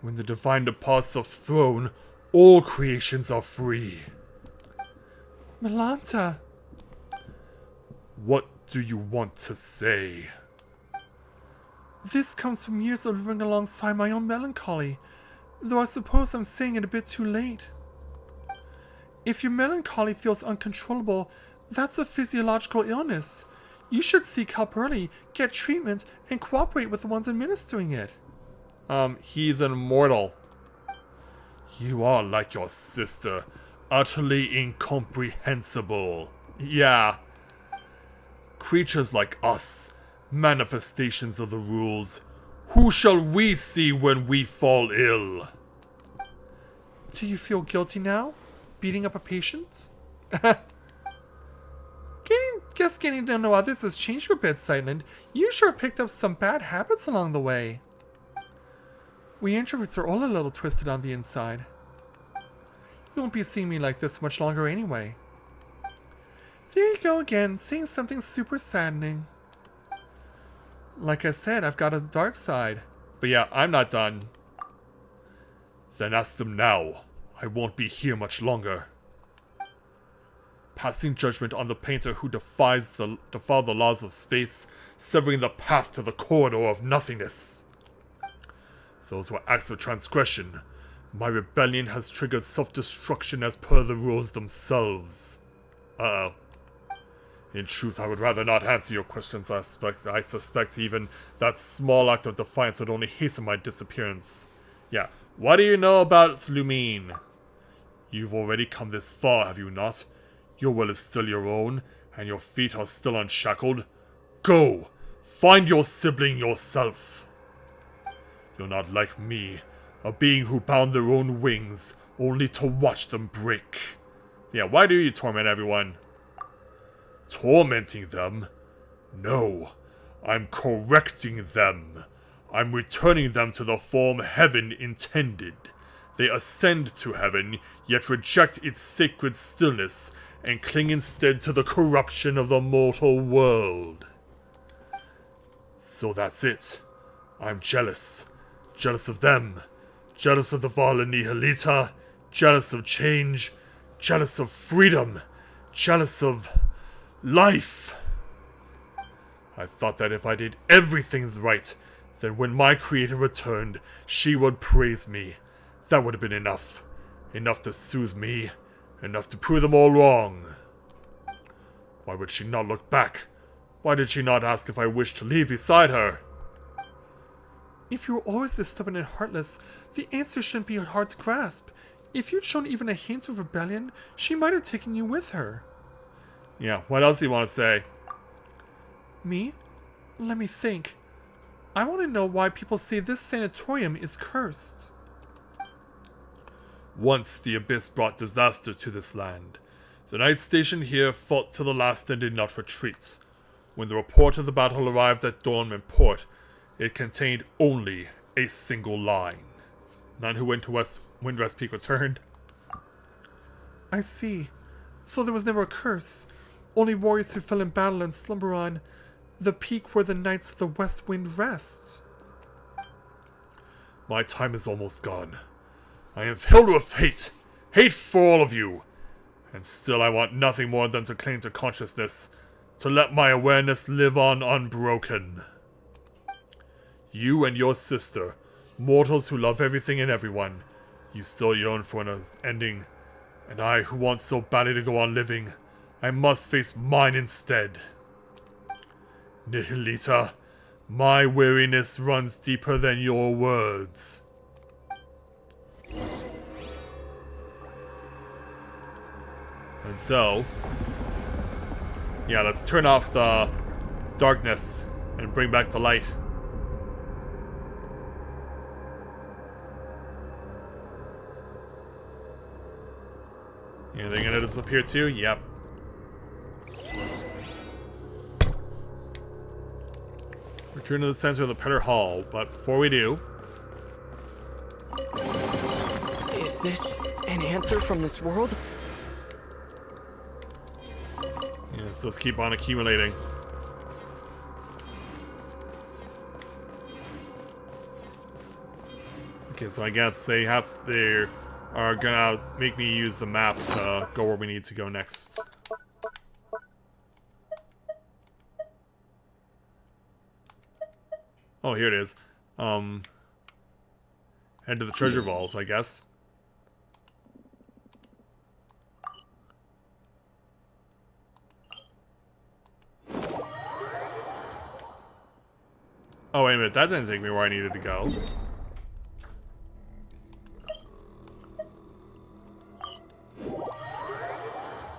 When the divine departs the throne, all creations are free. Melanta. What do you want to say? This comes from years of living alongside my own melancholy, though I suppose I'm saying it a bit too late. If your melancholy feels uncontrollable, that's a physiological illness. You should seek help early, get treatment, and cooperate with the ones administering it. He's an immortal. You are like your sister, utterly incomprehensible. Yeah. Creatures like us, manifestations of the rules. Who shall we see when we fall ill? Do you feel guilty now? Beating up a patient? Getting to know others has changed your bit, Silent. You sure picked up some bad habits along the way. We introverts are all a little twisted on the inside. You won't be seeing me like this much longer anyway. There you go again, saying something super saddening. Like I said, I've got a dark side. But yeah, I'm not done. Then ask them now. I won't be here much longer. Passing judgment on the painter who defiled the laws of space, severing the path to the corridor of nothingness. Those were acts of transgression. My rebellion has triggered self-destruction as per the rules themselves. Uh-oh. In truth, I would rather not answer your questions. I suspect even that small act of defiance would only hasten my disappearance. Yeah, what do you know about Lumine? You've already come this far, have you not? Your will is still your own, and your feet are still unshackled. Go! Find your sibling yourself! You're not like me, a being who bound their own wings, only to watch them break. Yeah, why do you torment everyone? Tormenting them? No, I'm correcting them. I'm returning them to the form heaven intended. They ascend to heaven, yet reject its sacred stillness, and cling instead to the corruption of the mortal world. So that's it. I'm jealous. Jealous of them. Jealous of the Vala Nihilita. Jealous of change. Jealous of freedom. Jealous of life. I thought that if I did everything right, then when my creator returned, she would praise me. That would have been enough. Enough to soothe me. Enough to prove them all wrong. Why would she not look back? Why did she not ask if I wished to leave beside her? If you were always this stubborn and heartless, the answer shouldn't be hard to grasp. If you'd shown even a hint of rebellion, she might have taken you with her. Yeah, what else do you want to say? Me? Let me think. I want to know why people say this sanatorium is cursed. Once the Abyss brought disaster to this land. The knight stationed here fought to the last and did not retreat. When the report of the battle arrived at Dornman Port, it contained only a single line. None who went to Windrest Peak returned. I see. So there was never a curse. Only warriors who fell in battle and slumber on the peak where the knights of the West Wind rests. My time is almost gone. I am filled with hate. Hate for all of you. And still I want nothing more than to cling to consciousness. To let my awareness live on unbroken. You and your sister, mortals who love everything and everyone, you still yearn for an ending. And I, who want so badly to go on living, I must face mine instead. Nihilita, my weariness runs deeper than your words. And so, yeah, let's turn off the darkness and bring back the light. Anything gonna disappear too? Yep. Return to the center of the Pillar Hall, but before we do... Is this an answer from this world? Yes, let's keep on accumulating. Okay, so I guess they are gonna make me use the map to go where we need to go next. Oh, here it is. Head to the treasure vault, I guess. Oh, wait a minute. That didn't take me where I needed to go.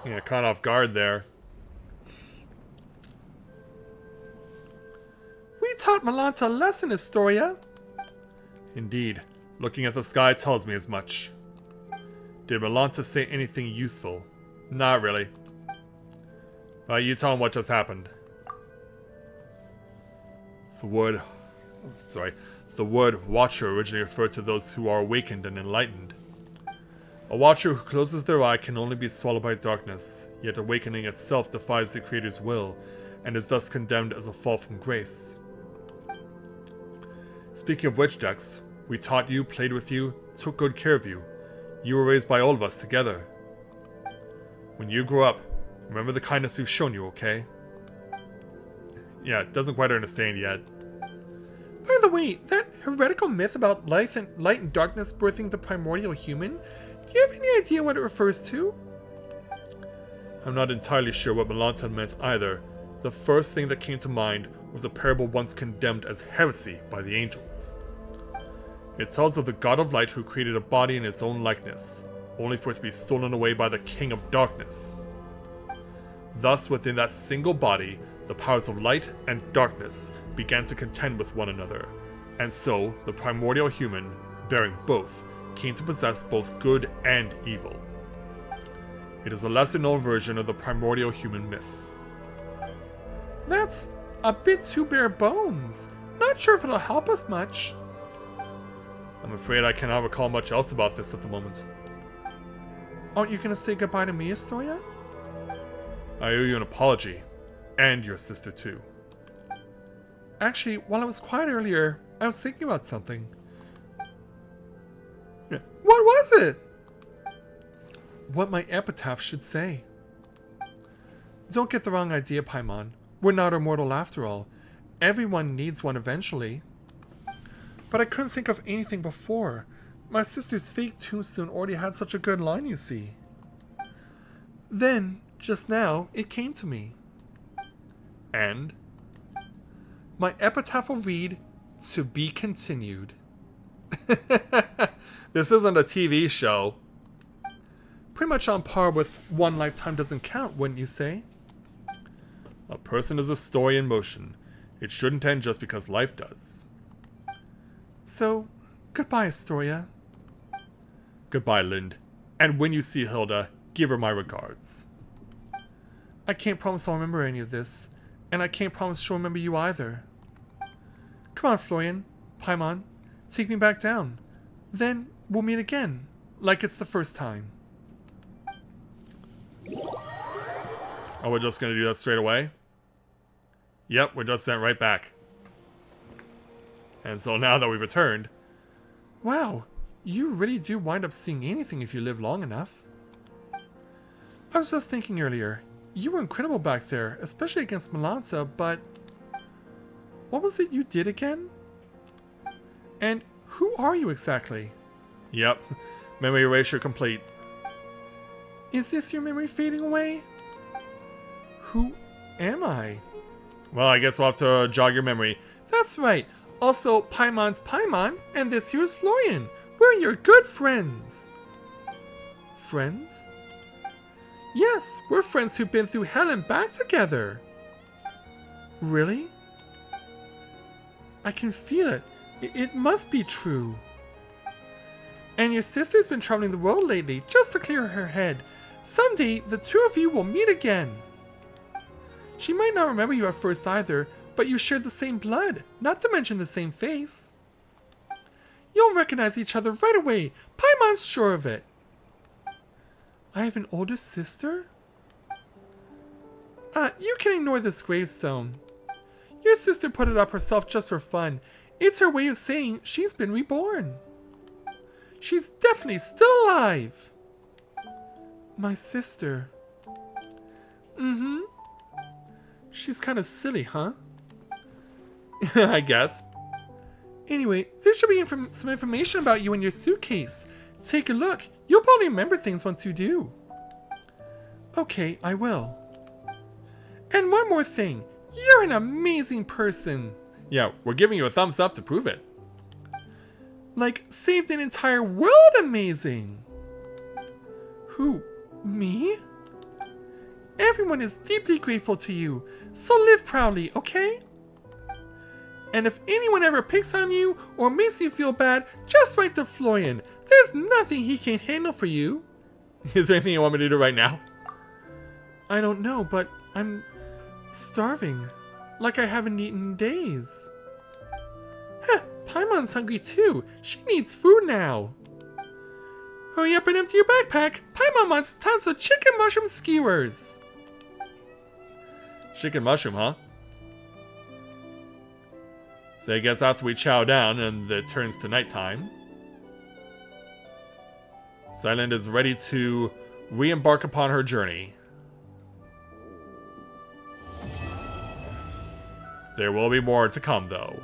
Yeah, caught off guard there. We taught Malanta a lesson, Historia. Indeed. Looking at the sky tells me as much. Did Malanta say anything useful? Not really. You tell him what just happened. The word Watcher originally referred to those who are awakened and enlightened. A Watcher who closes their eye can only be swallowed by darkness, yet awakening itself defies the Creator's will, and is thus condemned as a fall from grace. Speaking of which, Dex, we taught you, played with you, took good care of you. You were raised by all of us together. When you grow up, remember the kindness we've shown you, okay? Yeah, doesn't quite understand yet. By the way, that heretical myth about light and darkness birthing the primordial human, do you have any idea what it refers to? I'm not entirely sure what Malanta meant either. The first thing that came to mind was a parable once condemned as heresy by the angels. It tells of the God of Light who created a body in his own likeness, only for it to be stolen away by the King of Darkness. Thus, within that single body, the powers of light and darkness began to contend with one another, and so the primordial human, bearing both, came to possess both good and evil. It is a lesser-known version of the primordial human myth. That's a bit too bare bones. Not sure if it'll help us much. I'm afraid I cannot recall much else about this at the moment. Aren't you gonna say goodbye to me, Astoria? I owe you an apology. And your sister, too. Actually, while I was quiet earlier, I was thinking about something. Yeah. What was it? What my epitaph should say. Don't get the wrong idea, Paimon. We're not immortal after all. Everyone needs one eventually. But I couldn't think of anything before. My sister's fake tombstone already had such a good line, you see. Then, just now, it came to me. And? My epitaph will read, "To be continued." This isn't a TV show. Pretty much on par with One Lifetime Doesn't Count, wouldn't you say? A person is a story in motion. It shouldn't end just because life does. So, goodbye, Astoria. Goodbye, Lind. And when you see Hilda, give her my regards. I can't promise I'll remember any of this, and I can't promise she'll remember you either. Come on, Florian, Paimon, take me back down. Then we'll meet again, like it's the first time. Oh, we're just gonna do that straight away? Yep, we're just sent right back. And so now that we've returned... Wow, you really do wind up seeing anything if you live long enough. I was just thinking earlier, you were incredible back there, especially against Malanta, but... What was it you did again? And who are you exactly? Yep, memory erasure complete. Is this your memory fading away? Who am I? Well, I guess we'll have to jog your memory. That's right. Also, Paimon's Paimon, and this here's Florian. We're your good friends. Friends? Yes, we're friends who've been through hell and back together. Really? I can feel it. It must be true. And your sister's been traveling the world lately just to clear her head. Someday, the two of you will meet again. She might not remember you at first either, but you shared the same blood, not to mention the same face. You'll recognize each other right away. Paimon's sure of it. I have an older sister? You can ignore this gravestone. Your sister put it up herself just for fun. It's her way of saying she's been reborn. She's definitely still alive. My sister. Mm-hmm. She's kind of silly, huh? I guess. Anyway, there should be some information about you in your suitcase. Take a look. You'll probably remember things once you do. Okay, I will. And one more thing. You're an amazing person. Yeah, we're giving you a thumbs up to prove it. Like, saved an entire world amazing. Who? Me? Everyone is deeply grateful to you, so live proudly, okay? And if anyone ever picks on you or makes you feel bad, just write to Florian. There's nothing he can't handle for you. Is there anything you want me to do right now? I don't know, but I'm starving. Like I haven't eaten in days. Heh, Paimon's hungry too. She needs food now. Hurry up and empty your backpack. Paimon wants tons of chicken mushroom skewers. Chicken mushroom, huh? So I guess after we chow down and it turns to nighttime, Silent is ready to re-embark upon her journey. There will be more to come, though.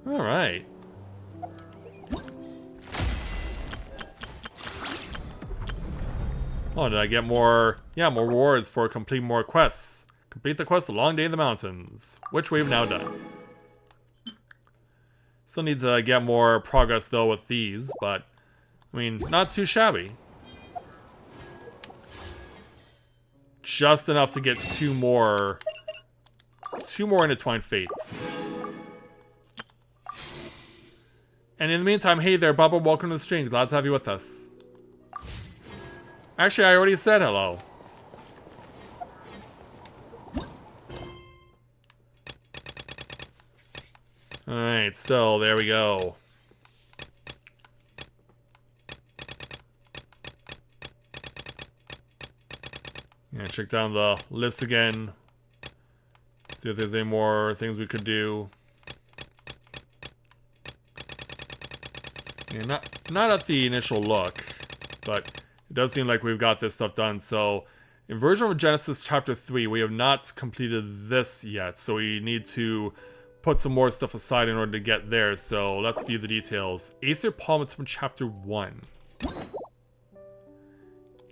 All right. Oh, did I get more? Yeah, more rewards for completing more quests. Complete the quest, The Long Day in the Mountains, which we've now done. Still need to get more progress, though, with these, but, I mean, not too shabby. Just enough to get two more Intertwined Fates. And in the meantime, hey there, Bubba, welcome to the stream. Glad to have you with us. Actually, I already said hello. Alright, so there we go. Yeah, check down the list again. See if there's any more things we could do. Yeah, not at the initial look, but it does seem like we've got this stuff done. So, in version of Genesis Chapter 3, we have not completed this yet. So we need to put some more stuff aside in order to get there. So let's view the details. Acer Palmatum Chapter 1.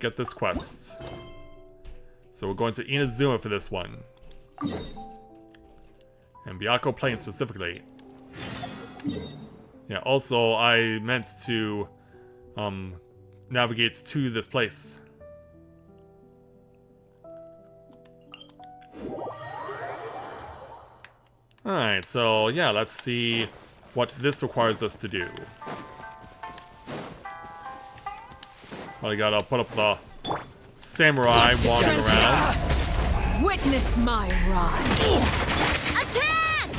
Get this quest. So we're going to Inazuma for this one. And Byakko Plain specifically. Yeah, also I meant to navigate to this place. Alright, so yeah, let's see what this requires us to do. Well, I gotta put up the samurai wandering around. Witness my rise. Attack!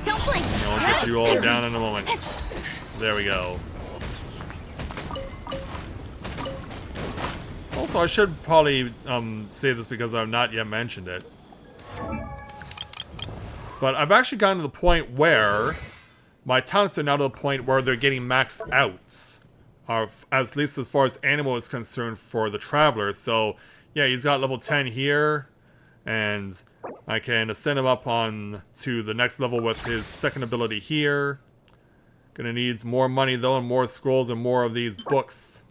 Don't blink. I'll get you all down in a moment. There we go. Also, I should probably say this because I've not yet mentioned it. But I've actually gotten to the point where my talents are now to the point where they're getting maxed out. At least as far as animal is concerned for the Traveler. So, yeah, he's got level 10 here. And I can ascend him up on to the next level with his second ability here. Gonna need more money though, and more scrolls and more of these books.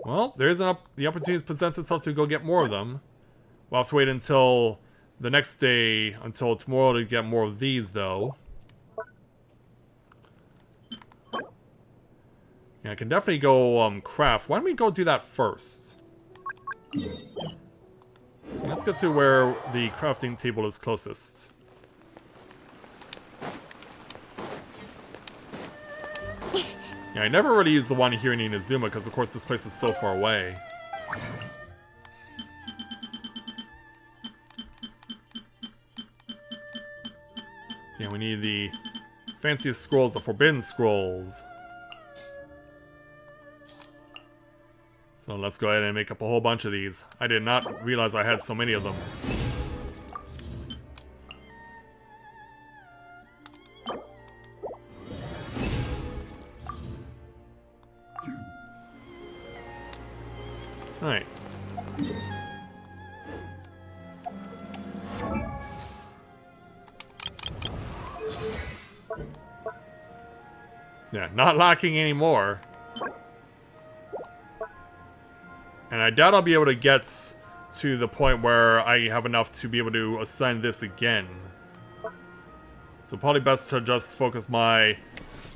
Well, there's the opportunity presents itself to go get more of them. We'll have to wait until the next day, until tomorrow to get more of these though. Yeah, I can definitely go craft. Why don't we go do that first? Let's get to where the crafting table is closest. Yeah, I never really used the one here in Inazuma because, of course, this place is so far away. Yeah, we need the fanciest scrolls, the Forbidden Scrolls. So let's go ahead and make up a whole bunch of these. I did not realize I had so many of them. Alright. Yeah, not lacking anymore. And I doubt I'll be able to get to the point where I have enough to be able to ascend this again. So probably best to just focus my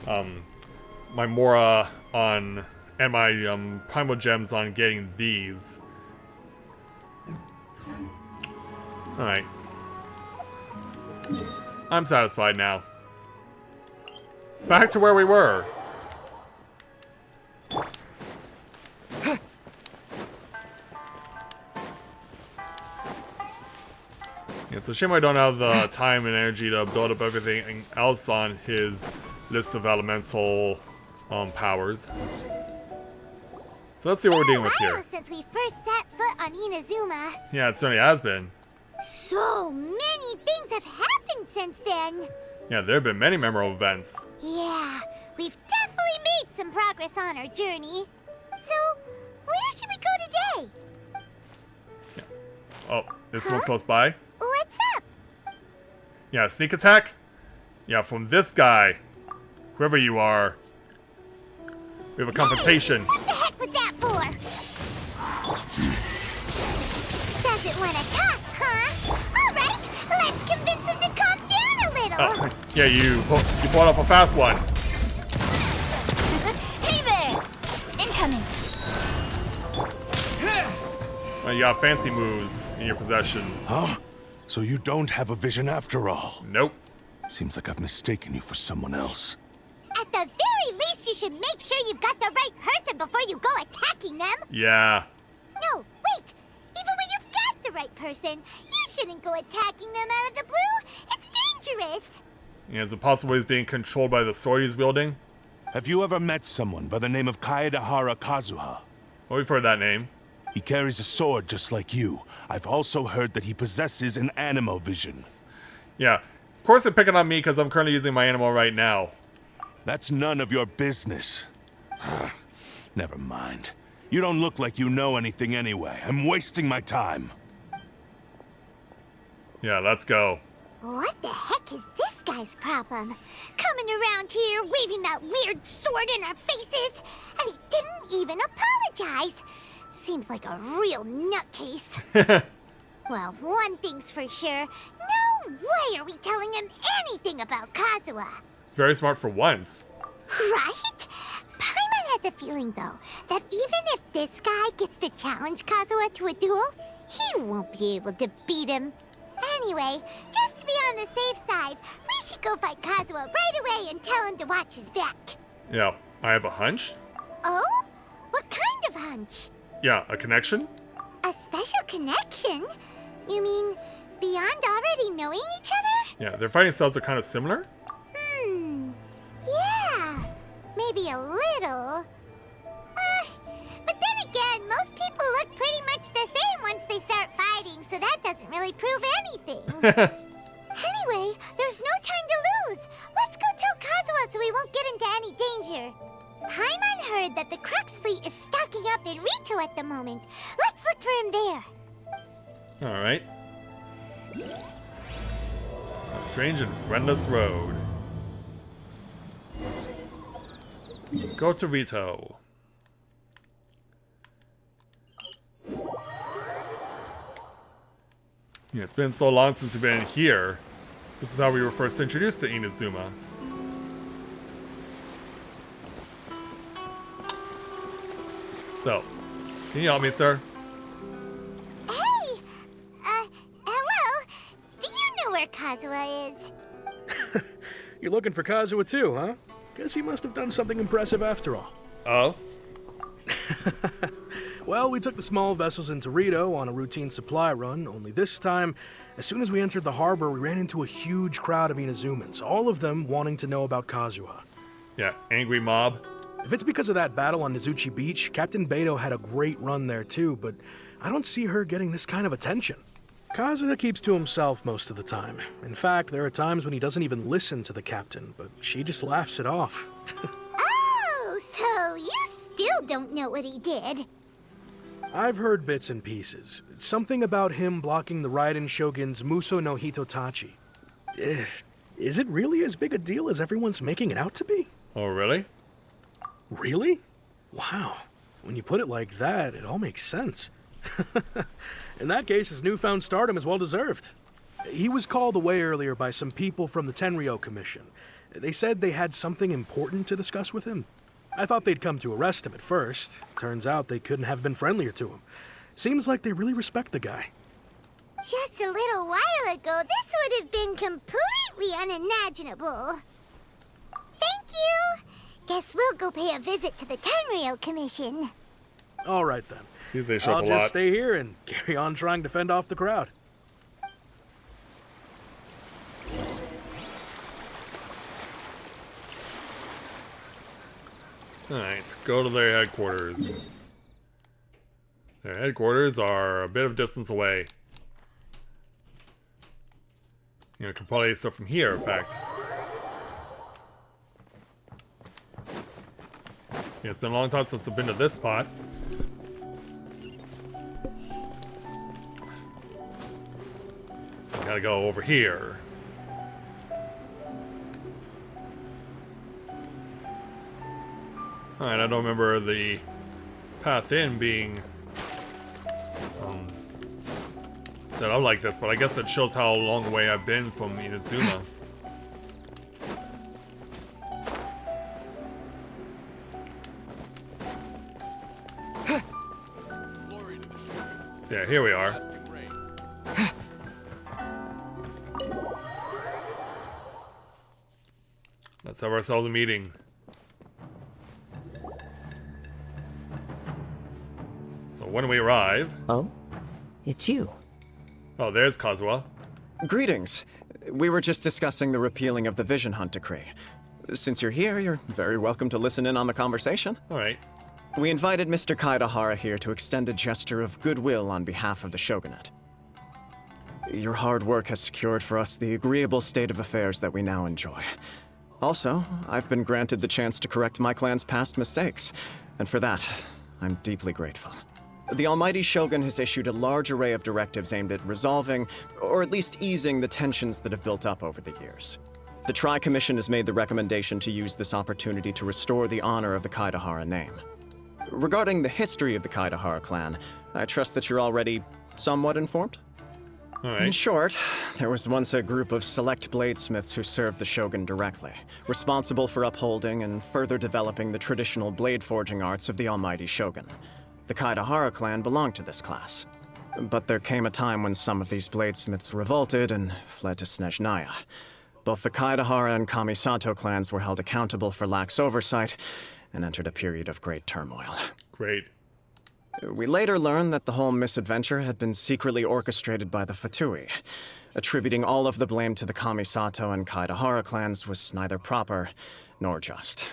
my Mora on and my Primal Gems on getting these. Alright. I'm satisfied now. Back to where we were. It's a shame I don't have the time and energy to build up everything else on his list of elemental powers. So let's see what we're dealing with here. Since we first set foot on Inazuma. Yeah, it certainly has been. So many things have happened since then. Yeah, there have been many memorable events. Yeah, we've definitely made some progress on our journey. So, where should we go today? Yeah. Oh, this one close by? What's up? Yeah, sneak attack? Yeah, from this guy. Whoever you are. We have a confrontation. What the heck was that for? Doesn't want to talk, huh? Alright, let's convince him to calm down a little. Yeah, you pulled off a fast one. Hey there! Incoming. You got fancy moves in your possession. Huh? So you don't have a vision after all? Nope. Seems like I've mistaken you for someone else. At the very least, you should make sure you've got the right person before you go attacking them. Yeah. No, wait. Even when you've got the right person, you shouldn't go attacking them out of the blue. It's dangerous. Yeah, is it possible he's being controlled by the sword he's wielding? Have you ever met someone by the name of Kaedahara Kazuha? Oh, we've heard that name. He carries a sword just like you. I've also heard that he possesses an animal vision. Yeah. Of course they're picking on me because I'm currently using my animal right now. That's none of your business. Never mind. You don't look like you know anything anyway. I'm wasting my time. Yeah, let's go. What the heck is this guy's problem? Coming around here, waving that weird sword in our faces, and he didn't even apologize. Seems like a real nutcase. Well, one thing's for sure. No way are we telling him anything about Kazuha. Very smart for once. Right? Paimon has a feeling, though, that even if this guy gets to challenge Kazuha to a duel, he won't be able to beat him. Anyway, just to be on the safe side, we should go fight Kazuha right away and tell him to watch his back. Yeah, I have a hunch. Oh? What kind of hunch? Yeah, a connection? A special connection? You mean beyond already knowing each other? Yeah, their fighting styles are kind of similar. Yeah, maybe a little. But then again, most people look pretty much the same once they start fighting, so that doesn't really prove anything. Anyway, there's no time to lose. Let's go tell won't get into any danger. Paimon heard that the Crux fleet is stocking up in Rito at the moment. Let's look for him there. Alright. A strange and friendless road. Go to Rito. Yeah, it's been so long since we've been here. This is how we were first introduced to Inazuma. So, can you help me, sir? Hey! Hello? Do you know where Kazuha is? You're looking for Kazuha too, huh? Guess he must have done something impressive after all. Oh? Well, we took the small vessels into Rito on a routine supply run, only this time, as soon as we entered the harbor, we ran into a huge crowd of Inazumans, all of them wanting to know about Kazuha. Yeah, angry mob. If it's because of that battle on Nizuchi Beach, Captain Beto had a great run there too, but I don't see her getting this kind of attention. Kazuha keeps to himself most of the time. In fact, there are times when he doesn't even listen to the captain, but she just laughs it off. Oh, so you still don't know what he did? I've heard bits and pieces. Something about him blocking the Raiden Shogun's Muso no Hitotachi. Is it really as big a deal as everyone's making it out to be? Oh, really? Really? Wow. When you put it like that, it all makes sense. In that case, his newfound stardom is well deserved. He was called away earlier by some people from the Tenryo Commission. They said they had something important to discuss with him. I thought they'd come to arrest him at first. Turns out they couldn't have been friendlier to him. Seems like they really respect the guy. Just a little while ago, this would have been completely unimaginable. Thank you! Guess we'll go pay a visit to the Tenryo Commission. All right then. These they show I'll up a just lot. stay here and carry on trying to fend off the crowd. Alright, go to their headquarters. Their headquarters are a bit of distance away. You know, can probably stuff from here, in fact. Yeah, it's been a long time since I've been to this spot. So I gotta go over here. Alright, I don't remember the path in being set up like this, but I guess it shows how long away I've been from Inazuma. So yeah, here we are. Let's have ourselves a meeting. So when we arrive... Oh? It's you. Oh, there's Kazuha. Greetings. We were just discussing the repealing of the Vision Hunt decree. Since you're here, you're very welcome to listen in on the conversation. Alright. We invited Mr. Kaidahara here to extend a gesture of goodwill on behalf of the Shogunate. Your hard work has secured for us the agreeable state of affairs that we now enjoy. Also, I've been granted the chance to correct my clan's past mistakes, and for that, I'm deeply grateful. The Almighty Shogun has issued a large array of directives aimed at resolving, or at least easing, the tensions that have built up over the years. The Tri-Commission has made the recommendation to use this opportunity to restore the honor of the Kaidahara name. Regarding the history of the Kaidahara clan, I trust that you're already somewhat informed? In Alright. short, there was once a group of select bladesmiths who served the Shogun directly, responsible for upholding and further developing the traditional blade forging arts of the Almighty Shogun. The Kaidahara clan belonged to this class. But there came a time when some of these bladesmiths revolted and fled to Snezhnaya. Both the Kaidahara and Kamisato clans were held accountable for lax oversight and entered a period of great turmoil. Great. We later learned that the whole misadventure had been secretly orchestrated by the Fatui. Attributing all of the blame to the Kamisato and Kaidahara clans was neither proper nor just.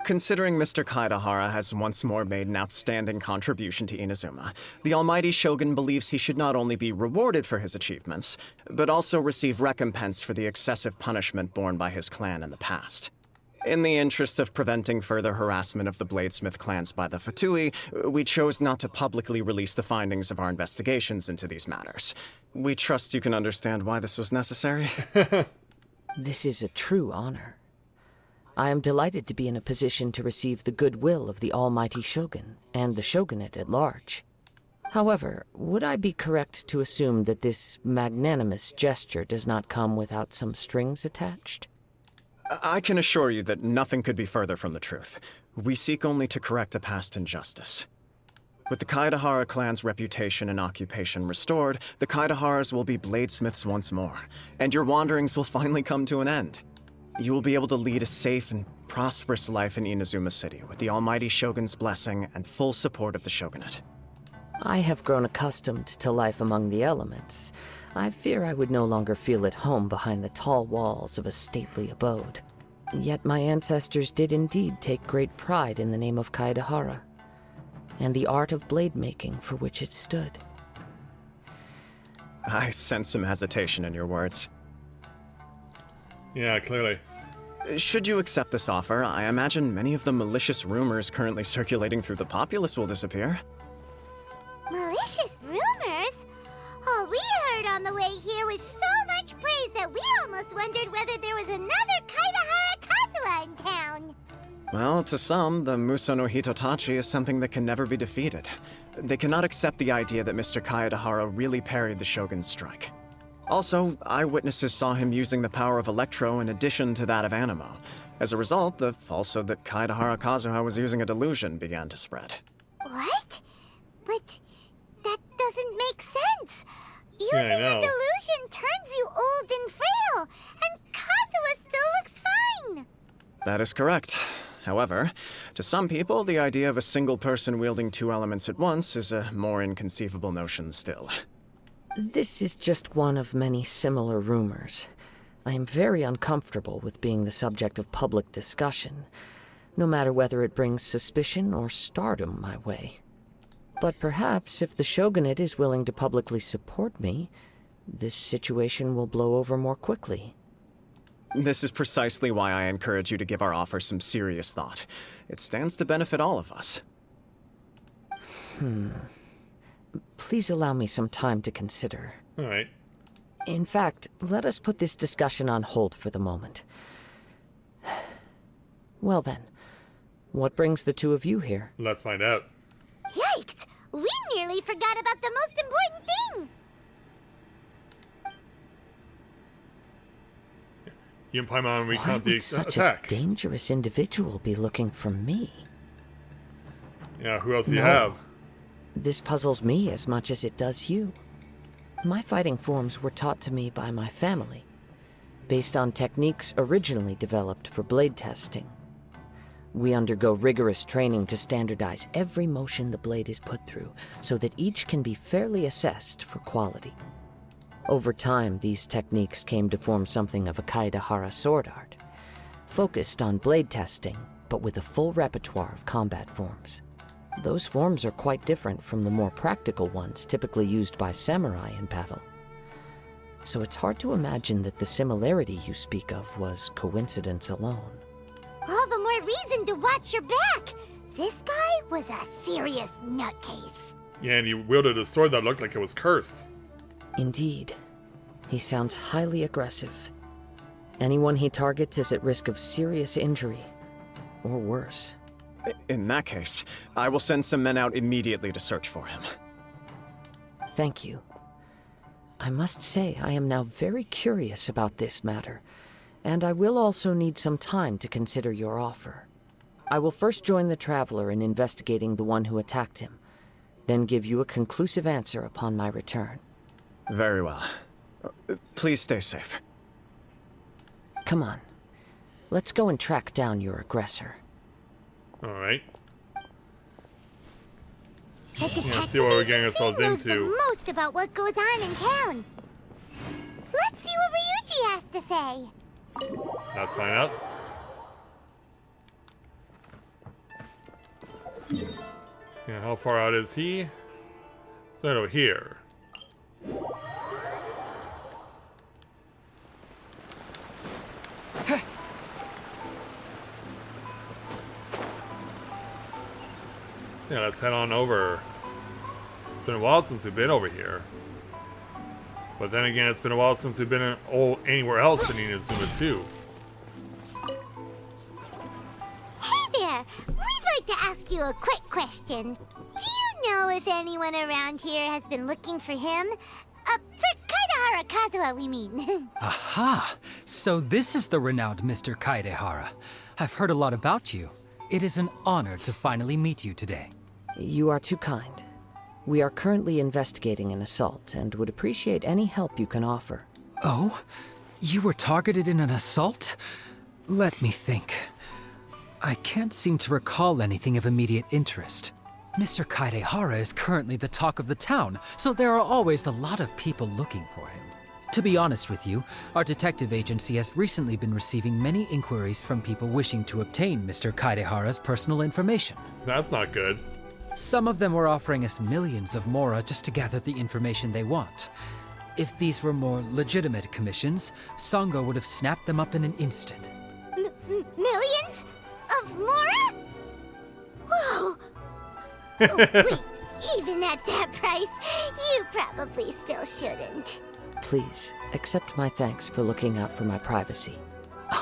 Considering Mr. Kaidahara has once more made an outstanding contribution to Inazuma, the Almighty Shogun believes he should not only be rewarded for his achievements, but also receive recompense for the excessive punishment borne by his clan in the past. In the interest of preventing further harassment of the Bladesmith clans by the Fatui, we chose not to publicly release the findings of our investigations into these matters. We trust you can understand why this was necessary. This is a true honor. I am delighted to be in a position to receive the goodwill of the almighty Shogun and the Shogunate at large. However, would I be correct to assume that this magnanimous gesture does not come without some strings attached? I can assure you that nothing could be further from the truth. We seek only to correct a past injustice. With the Kaedahara clan's reputation and occupation restored, the Kaedaharas will be bladesmiths once more, and your wanderings will finally come to an end. You will be able to lead a safe and prosperous life in Inazuma City with the almighty Shogun's blessing and full support of the Shogunate. I have grown accustomed to life among the elements. I fear I would no longer feel at home behind the tall walls of a stately abode. Yet my ancestors did indeed take great pride in the name of Kaedahara, and the art of blade making for which it stood. I sense some hesitation in your words. Yeah, clearly. Should you accept this offer, I imagine many of the malicious rumors currently circulating through the populace will disappear. Malicious rumors? All we heard on the way here was so much praise that we almost wondered whether there was another Kaedahara Kazuha in town. Well, to some, the Muso no Hitotachi is something that can never be defeated. They cannot accept the idea that Mr. Kaedahara really parried the Shogun's strike. Also, eyewitnesses saw him using the power of Electro in addition to that of Animo. As a result, the falsehood that Kaedahara Kazuha was using a delusion began to spread. What? But that doesn't make sense. Yeah, I Using know. a delusion turns you old and frail, and Kazuha still looks fine. That is correct. However, to some people, the idea of a single person wielding two elements at once is a more inconceivable notion still. This is just one of many similar rumors. I am very uncomfortable with being the subject of public discussion, no matter whether it brings suspicion or stardom my way. But perhaps if the Shogunate is willing to publicly support me, this situation will blow over more quickly. This is precisely why I encourage you to give our offer some serious thought. It stands to benefit all of us. Please allow me some time to consider. All right. In fact, let us put this discussion on hold for the moment. Well then, what brings the two of you here? Let's find out. Yikes! We nearly forgot about the most important thing! You and Paimon Why recount the would such attack. a dangerous individual be looking for me? Yeah, who else do you No. have? This puzzles me as much as it does you. My fighting forms were taught to me by my family, based on techniques originally developed for blade testing. We undergo rigorous training to standardize every motion the blade is put through, so that each can be fairly assessed for quality. Over time, these techniques came to form something of a Kaedahara sword art, focused on blade testing, but with a full repertoire of combat forms. Those forms are quite different from the more practical ones typically used by samurai in battle. So it's hard to imagine that the similarity you speak of was coincidence alone. All the more reason to watch your back! This guy was a serious nutcase. Yeah, and he wielded a sword that looked like it was cursed. Indeed. He sounds highly aggressive. Anyone he targets is at risk of serious injury, or worse. In that case, I will send some men out immediately to search for him. Thank you. I must say I am now very curious about this matter, and I will also need some time to consider your offer. I will first join the Traveler in investigating the one who attacked him, then give you a conclusive answer upon my return. Very well. Please stay safe. Come on. Let's go and track down your aggressor. All right. The detective see what we're getting agency ourselves knows into. the most about what goes on in town. Let's see what Ryuji has to say. Let's find out. Yeah, how far out is he? So right over here. Yeah, let's head on over. It's been a while since we've been over here. But then again, it's been a while since we've been anywhere else in Inazuma too. Hey there! We'd like to ask you a quick question. Do you know if anyone around here has been looking for him? For Kaidahara Kazuha, we mean. Aha! So this is the renowned Mr. Kaidehara. I've heard a lot about you. It is an honor to finally meet you today. You are too kind. We are currently investigating an assault and would appreciate any help you can offer. Oh? You were targeted in an assault? Let me think. I can't seem to recall anything of immediate interest. Mr. Kaidehara is currently the talk of the town, so there are always a lot of people looking for him. To be honest with you, our detective agency has recently been receiving many inquiries from people wishing to obtain Mr. Kaidehara's personal information. That's not good. Some of them were offering us millions of mora just to gather the information they want. If these were more legitimate commissions, Sango would have snapped them up in an instant. Millions? Of mora? Whoa! Oh, wait, even at that price, you probably still shouldn't. Please, accept my thanks for looking out for my privacy.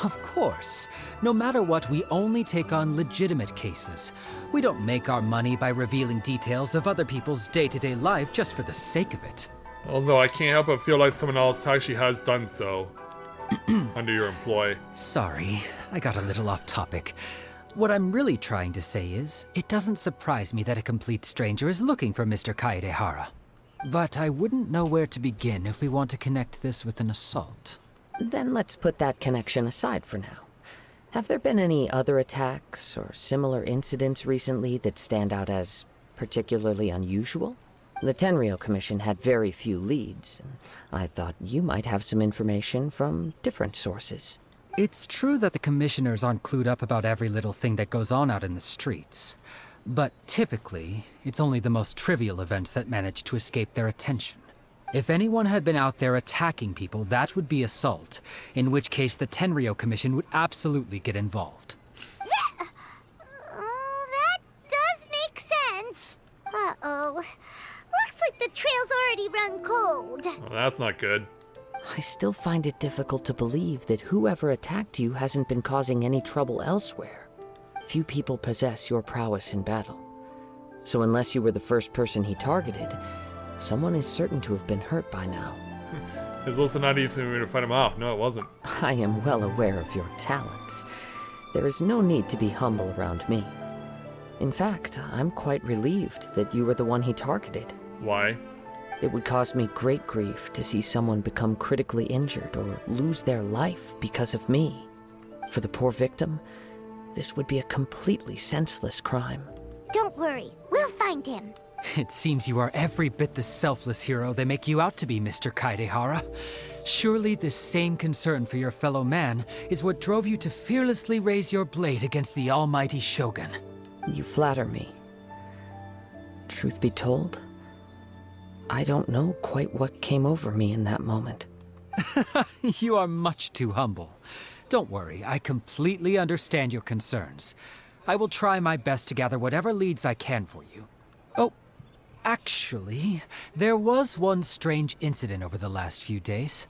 Of course. No matter what, we only take on legitimate cases. We don't make our money by revealing details of other people's day-to-day life just for the sake of it. Although I can't help but feel like someone else actually has done so under your employ. Sorry, I got a little off topic. What I'm really trying to say is, it doesn't surprise me that a complete stranger is looking for Mr. Kaidehara. But I wouldn't know where to begin if we want to connect this with an assault. Then let's put that connection aside for now. Have there been any other attacks or similar incidents recently that stand out as particularly unusual? The Tenryou Commission had very few leads, and I thought you might have some information from different sources. It's true that the commissioners aren't clued up about every little thing that goes on out in the streets. But typically, it's only the most trivial events that manage to escape their attention. If anyone had been out there attacking people, that would be assault, in which case the Tenryou Commission would absolutely get involved. That does make sense. Uh-oh. Looks like the trail's already run cold. Well, that's not good. I still find it difficult to believe that whoever attacked you hasn't been causing any trouble elsewhere. Few people possess your prowess in battle. So unless you were the first person he targeted, someone is certain to have been hurt by now. It's also not easy for me to fight him off. No, it wasn't. I am well aware of your talents. There is no need to be humble around me. In fact, I'm quite relieved that you were the one he targeted. Why? It would cause me great grief to see someone become critically injured or lose their life because of me. For the poor victim, this would be a completely senseless crime. Don't worry, we'll find him. It seems you are every bit the selfless hero they make you out to be, Mr. Kaidehara. Surely this same concern for your fellow man is what drove you to fearlessly raise your blade against the almighty Shogun. You flatter me. Truth be told, I don't know quite what came over me in that moment. You are much too humble. Don't worry, I completely understand your concerns. I will try my best to gather whatever leads I can for you. Oh, actually, there was one strange incident over the last few days.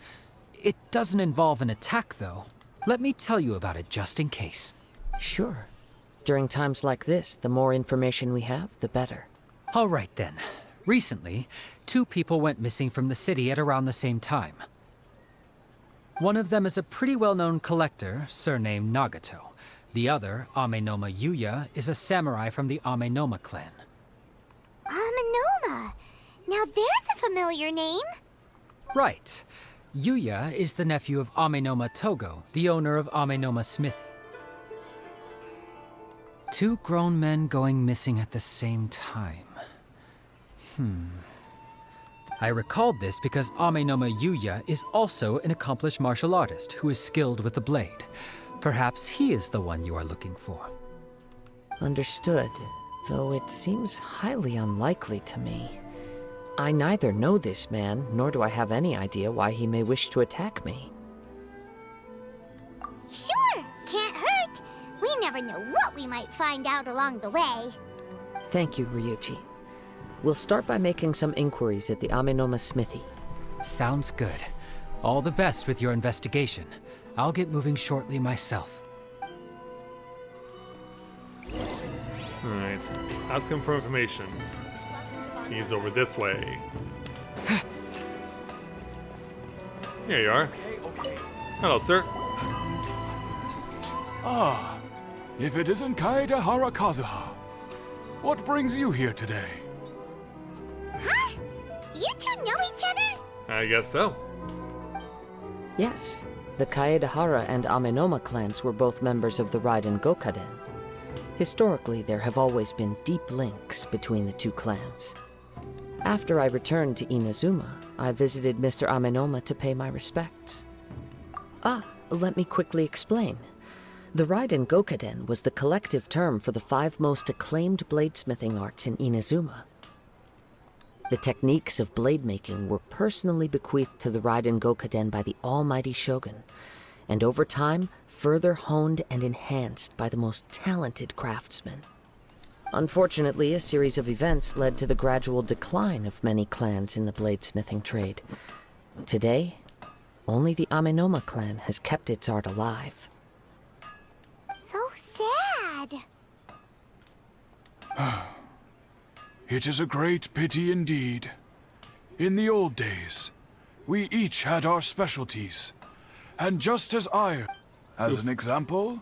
It doesn't involve an attack, though. Let me tell you about it just in case. Sure. During times like this, the more information we have, the better. All right, then. Recently, 2 people went missing from the city at around the same time. One of them is a pretty well-known collector, surnamed Nagato. The other, Amenoma Yuya, is a samurai from the Amenoma clan. Amenoma. Now there's a familiar name. Right. Yuya is the nephew of Amenoma Togo, the owner of Amenoma Smithy. 2 grown men going missing at the same time. I recalled this because Amenoma Yuya is also an accomplished martial artist who is skilled with the blade. Perhaps he is the one you are looking for. Understood, though it seems highly unlikely to me. I neither know this man, nor do I have any idea why he may wish to attack me. Sure, can't hurt. We never know what we might find out along the way. Thank you, Ryuji. We'll start by making some inquiries at the Amenoma smithy. Sounds good. All the best with your investigation. I'll get moving shortly myself. Alright. Ask him for information. He's over this way. Here you are. Hello, sir. Ah, if it isn't Kaede Harakazuha. What brings you here today? Huh? You two know each other? I guess so. Yes, the Kaedehara and Amenoma clans were both members of the Raiden Gokaden. Historically, there have always been deep links between the two clans. After I returned to Inazuma, I visited Mr. Amenoma to pay my respects. Let me quickly explain. The Raiden Gokaden was the collective term for the 5 most acclaimed bladesmithing arts in Inazuma. The techniques of blade making were personally bequeathed to the Raiden Gokaden by the almighty Shogun, and over time, further honed and enhanced by the most talented craftsmen. Unfortunately, a series of events led to the gradual decline of many clans in the bladesmithing trade. Today, only the Amenoma clan has kept its art alive. So sad. It is a great pity indeed. In the old days, we each had our specialties. And just as iron, as an example,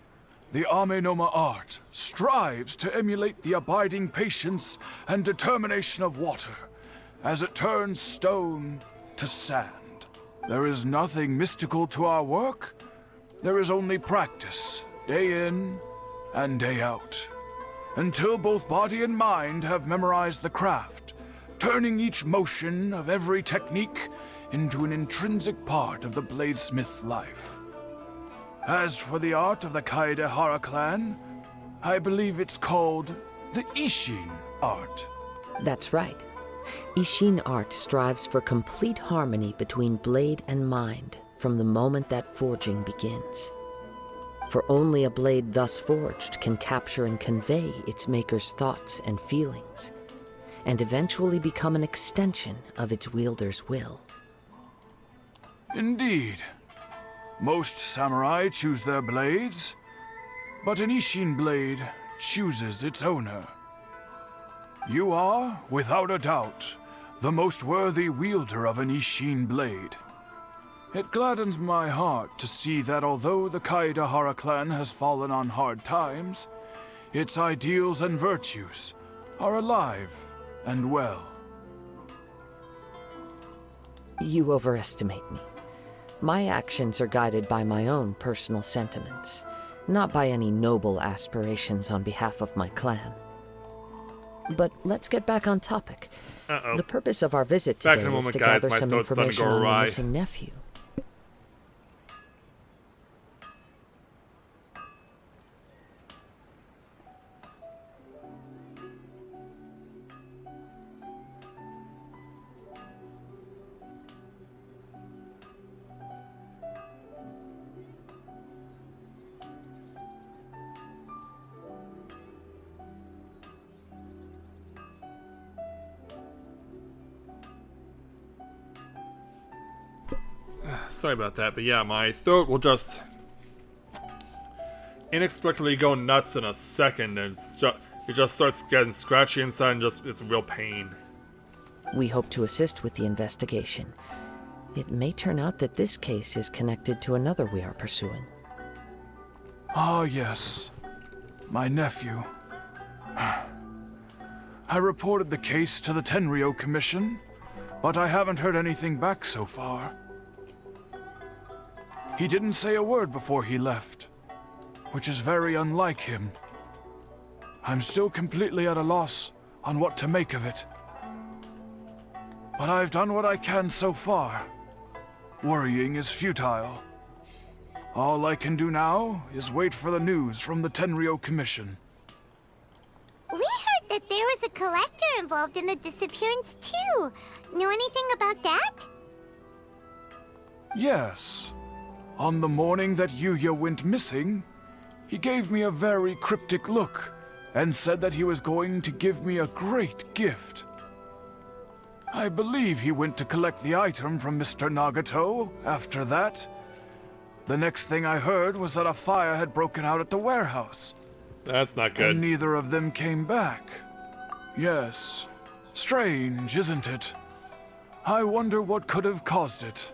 the Amenoma art strives to emulate the abiding patience and determination of water as it turns stone to sand. There is nothing mystical to our work. There is only practice, day in and day out, until both body and mind have memorized the craft, turning each motion of every technique into an intrinsic part of the bladesmith's life. As for the art of the Kaedehara clan, I believe it's called the Ishin art. That's right. Ishin art strives for complete harmony between blade and mind from the moment that forging begins. For only a blade thus forged can capture and convey its maker's thoughts and feelings, and eventually become an extension of its wielder's will. Indeed. Most samurai choose their blades, but an Ishin blade chooses its owner. You are, without a doubt, the most worthy wielder of an Ishin blade. It gladdens my heart to see that although the Kaedehara clan has fallen on hard times, its ideals and virtues are alive and well. You overestimate me. My actions are guided by my own personal sentiments, not by any noble aspirations on behalf of my clan. But let's get back on topic. The purpose of our visit Back today in a is moment, to guys. gather My some throat's starting to information go on your awry. missing nephew. Sorry about that, but yeah, my throat will just inexplicably go nuts in a second, and it just starts getting scratchy inside and just it's real pain. We hope to assist with the investigation. It may turn out that this case is connected to another we are pursuing. Ah, yes. My nephew. I reported the case to the Tenryo Commission, but I haven't heard anything back so far. He didn't say a word before he left, which is very unlike him. I'm still completely at a loss on what to make of it. But I've done what I can so far. Worrying is futile. All I can do now is wait for the news from the Tenryo Commission. We heard that there was a collector involved in the disappearance too. Know anything about that? Yes. On the morning that Yuya went missing, he gave me a very cryptic look and said that he was going to give me a great gift. I believe he went to collect the item from Mr. Nagato after that. The next thing I heard was that a fire had broken out at the warehouse. That's not good. And neither of them came back. Yes. Strange, isn't it? I wonder what could have caused it.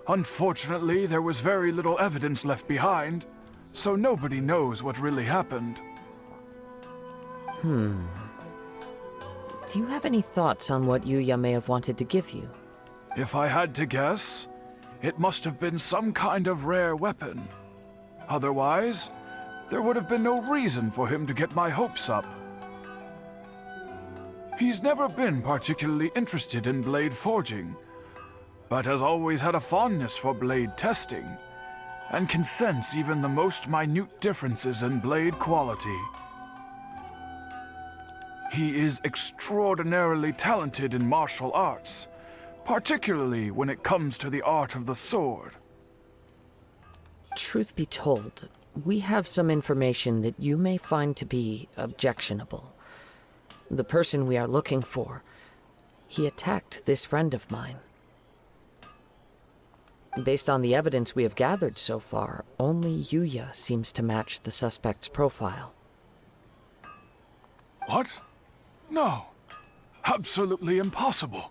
Unfortunately, there was very little evidence left behind, so nobody knows what really happened. Do you have any thoughts on what Yuya may have wanted to give you? If I had to guess, it must have been some kind of rare weapon. Otherwise, there would have been no reason for him to get my hopes up. He's never been particularly interested in blade forging, but has always had a fondness for blade testing, and can sense even the most minute differences in blade quality. He is extraordinarily talented in martial arts, particularly when it comes to the art of the sword. Truth be told, we have some information that you may find to be objectionable. The person we are looking for, he attacked this friend of mine. Based on the evidence we have gathered so far, only Yuya seems to match the suspect's profile. What? No. Absolutely impossible.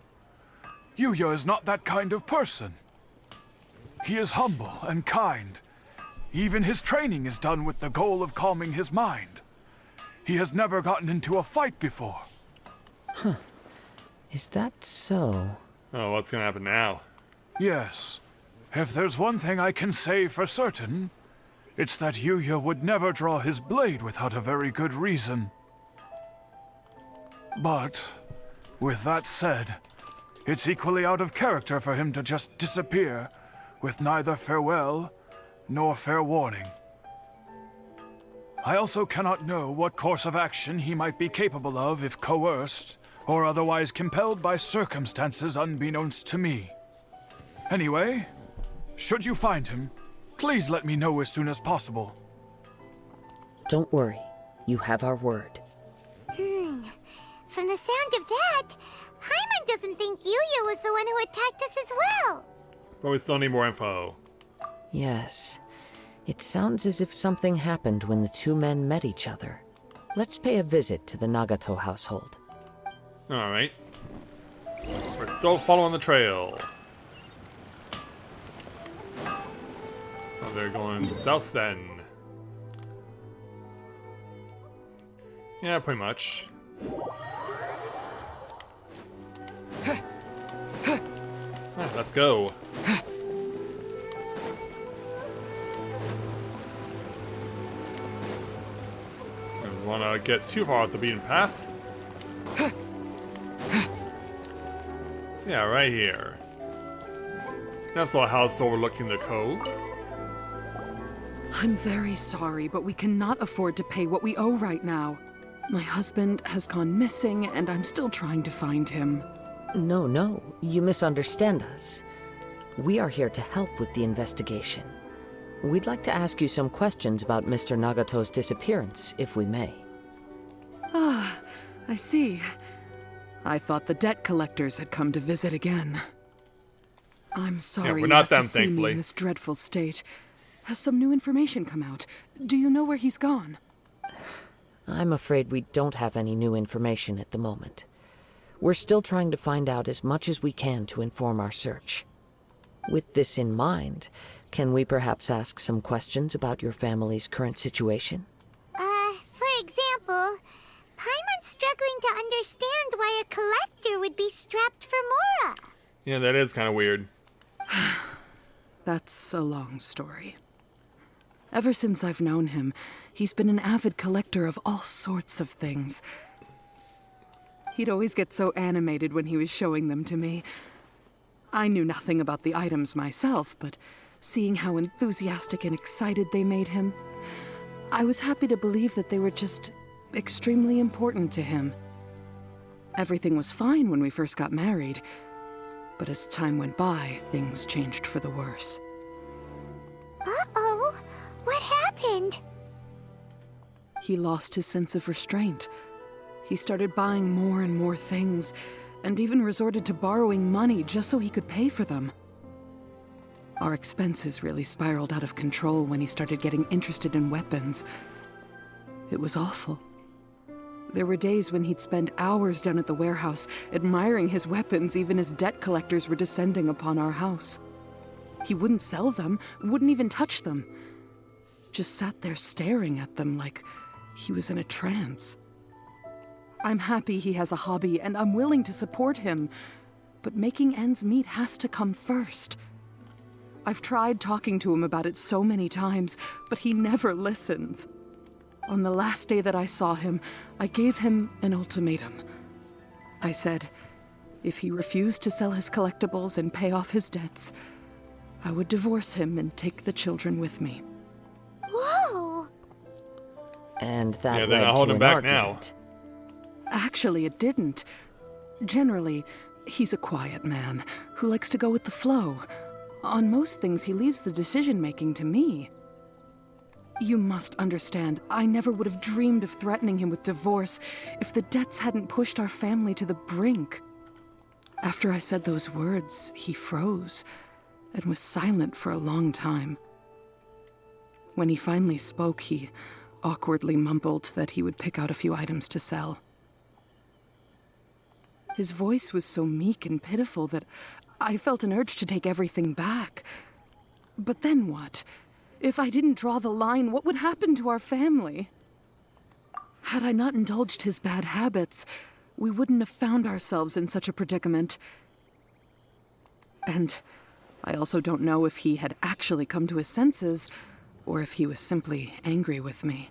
Yuya is not that kind of person. He is humble and kind. Even his training is done with the goal of calming his mind. He has never gotten into a fight before. Is that so? Oh, what's gonna happen now? Yes. If there's one thing I can say for certain, it's that Yuya would never draw his blade without a very good reason. But, with that said, it's equally out of character for him to just disappear with neither farewell nor fair warning. I also cannot know what course of action he might be capable of if coerced or otherwise compelled by circumstances unbeknownst to me. Anyway, should you find him, please let me know as soon as possible. Don't worry, you have our word. From the sound of that, Paimon doesn't think Yuya was the one who attacked us as well. But we still need more info. Yes. It sounds as if something happened when the two men met each other. Let's pay a visit to the Nagato household. Alright. We're still following the trail. Oh, they're going south then. Yeah, pretty much. Alright, let's go. Don't want to get too far off the beaten path. So yeah, right here. Nice little house overlooking the cove. I'm very sorry, but we cannot afford to pay what we owe right now. My husband has gone missing, and I'm still trying to find him. No, you misunderstand us. We are here to help with the investigation. We'd like to ask you some questions about Mr. Nagato's disappearance, if we may. Ah, I see. I thought the debt collectors had come to visit again. I'm sorry we're not you have them, to see me thankfully. in this dreadful state. Has some new information come out? Do you know where he's gone? I'm afraid we don't have any new information at the moment. We're still trying to find out as much as we can to inform our search. With this in mind, can we perhaps ask some questions about your family's current situation? For example, Paimon's struggling to understand why a collector would be strapped for Mora. Yeah, that is kind of weird. That's a long story. Ever since I've known him, he's been an avid collector of all sorts of things. He'd always get so animated when he was showing them to me. I knew nothing about the items myself, but seeing how enthusiastic and excited they made him, I was happy to believe that they were just extremely important to him. Everything was fine when we first got married, but as time went by, things changed for the worse. Uh-oh, what happened? He lost his sense of restraint. He started buying more and more things, and even resorted to borrowing money just so he could pay for them. Our expenses really spiraled out of control when he started getting interested in weapons. It was awful. There were days when he'd spend hours down at the warehouse admiring his weapons even as debt collectors were descending upon our house. He wouldn't sell them, wouldn't even touch them. Just sat there staring at them like he was in a trance. I'm happy he has a hobby and I'm willing to support him, but making ends meet has to come first. I've tried talking to him about it so many times, but he never listens. On the last day that I saw him, I gave him an ultimatum. I said, if he refused to sell his collectibles and pay off his debts, I would divorce him and take the children with me. Whoa! And that Yeah, led then I'll hold to him an back now. argument. Actually, it didn't. Generally, he's a quiet man who likes to go with the flow. On most things, he leaves the decision-making to me. You must understand, I never would have dreamed of threatening him with divorce if the debts hadn't pushed our family to the brink. After I said those words, he froze and was silent for a long time. When he finally spoke, he awkwardly mumbled that he would pick out a few items to sell. His voice was so meek and pitiful that I felt an urge to take everything back. But then what? If I didn't draw the line, what would happen to our family? Had I not indulged his bad habits, we wouldn't have found ourselves in such a predicament. And I also don't know if he had actually come to his senses, or if he was simply angry with me.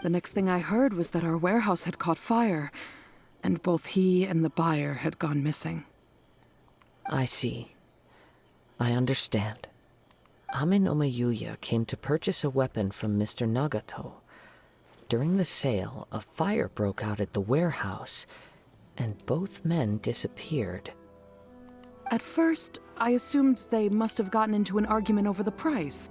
The next thing I heard was that our warehouse had caught fire, and both he and the buyer had gone missing. I see. I understand. Ame no Mayuya came to purchase a weapon from Mr. Nagato. During the sale, a fire broke out at the warehouse, and both men disappeared. At first, I assumed they must have gotten into an argument over the price.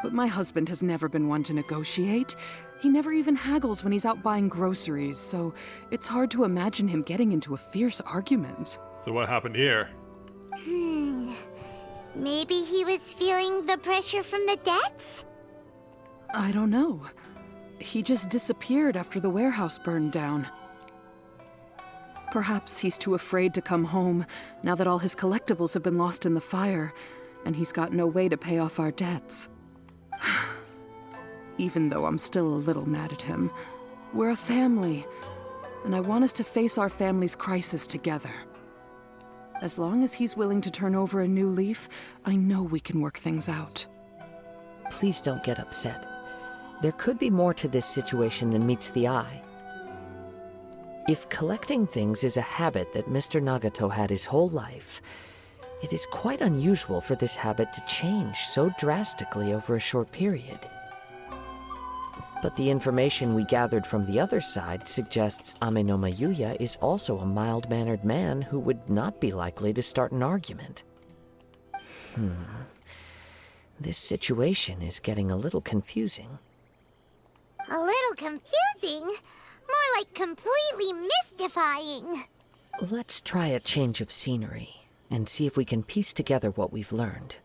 But my husband has never been one to negotiate. He never even haggles when he's out buying groceries, so it's hard to imagine him getting into a fierce argument. So what happened here? Maybe he was feeling the pressure from the debts? I don't know. He just disappeared after the warehouse burned down. Perhaps he's too afraid to come home now that all his collectibles have been lost in the fire, and he's got no way to pay off our debts. Even though I'm still a little mad at him, we're a family, and I want us to face our family's crisis together. As long as he's willing to turn over a new leaf, I know we can work things out. Please don't get upset. There could be more to this situation than meets the eye. If collecting things is a habit that Mr. Nagato had his whole life, it is quite unusual for this habit to change so drastically over a short period. But the information we gathered from the other side suggests Ame no Mayuya is also a mild-mannered man who would not be likely to start an argument. This situation is getting a little confusing. A little confusing? More like completely mystifying. Let's try a change of scenery and see if we can piece together what we've learned.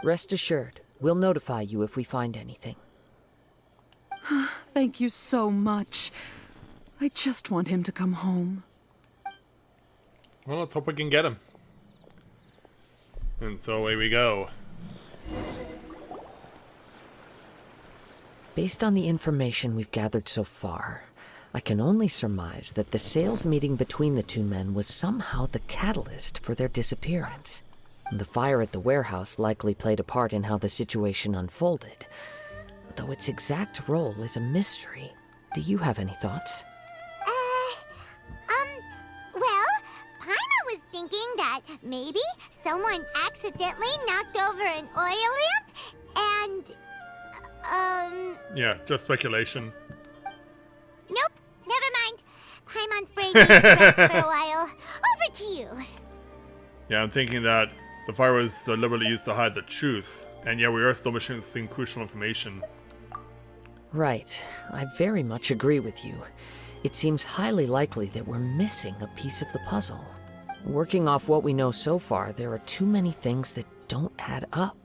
Rest assured, we'll notify you if we find anything. Thank you so much. I just want him to come home. Well, let's hope we can get him. And so away we go. Based on the information we've gathered so far, I can only surmise that the sales meeting between the two men was somehow the catalyst for their disappearance. The fire at the warehouse likely played a part in how the situation unfolded, though its exact role is a mystery. Do you have any thoughts? Well, Paimon was thinking that maybe someone accidentally knocked over an oil lamp and, Yeah, just speculation. nope, never mind. Paimon's brain needs rest for a while. Over to you. Yeah, I'm thinking that the fire was deliberately used to hide the truth. And yeah, we are still missing crucial information. Right. I very much agree with you. It seems highly likely that we're missing a piece of the puzzle. Working off what we know so far, there are too many things that don't add up.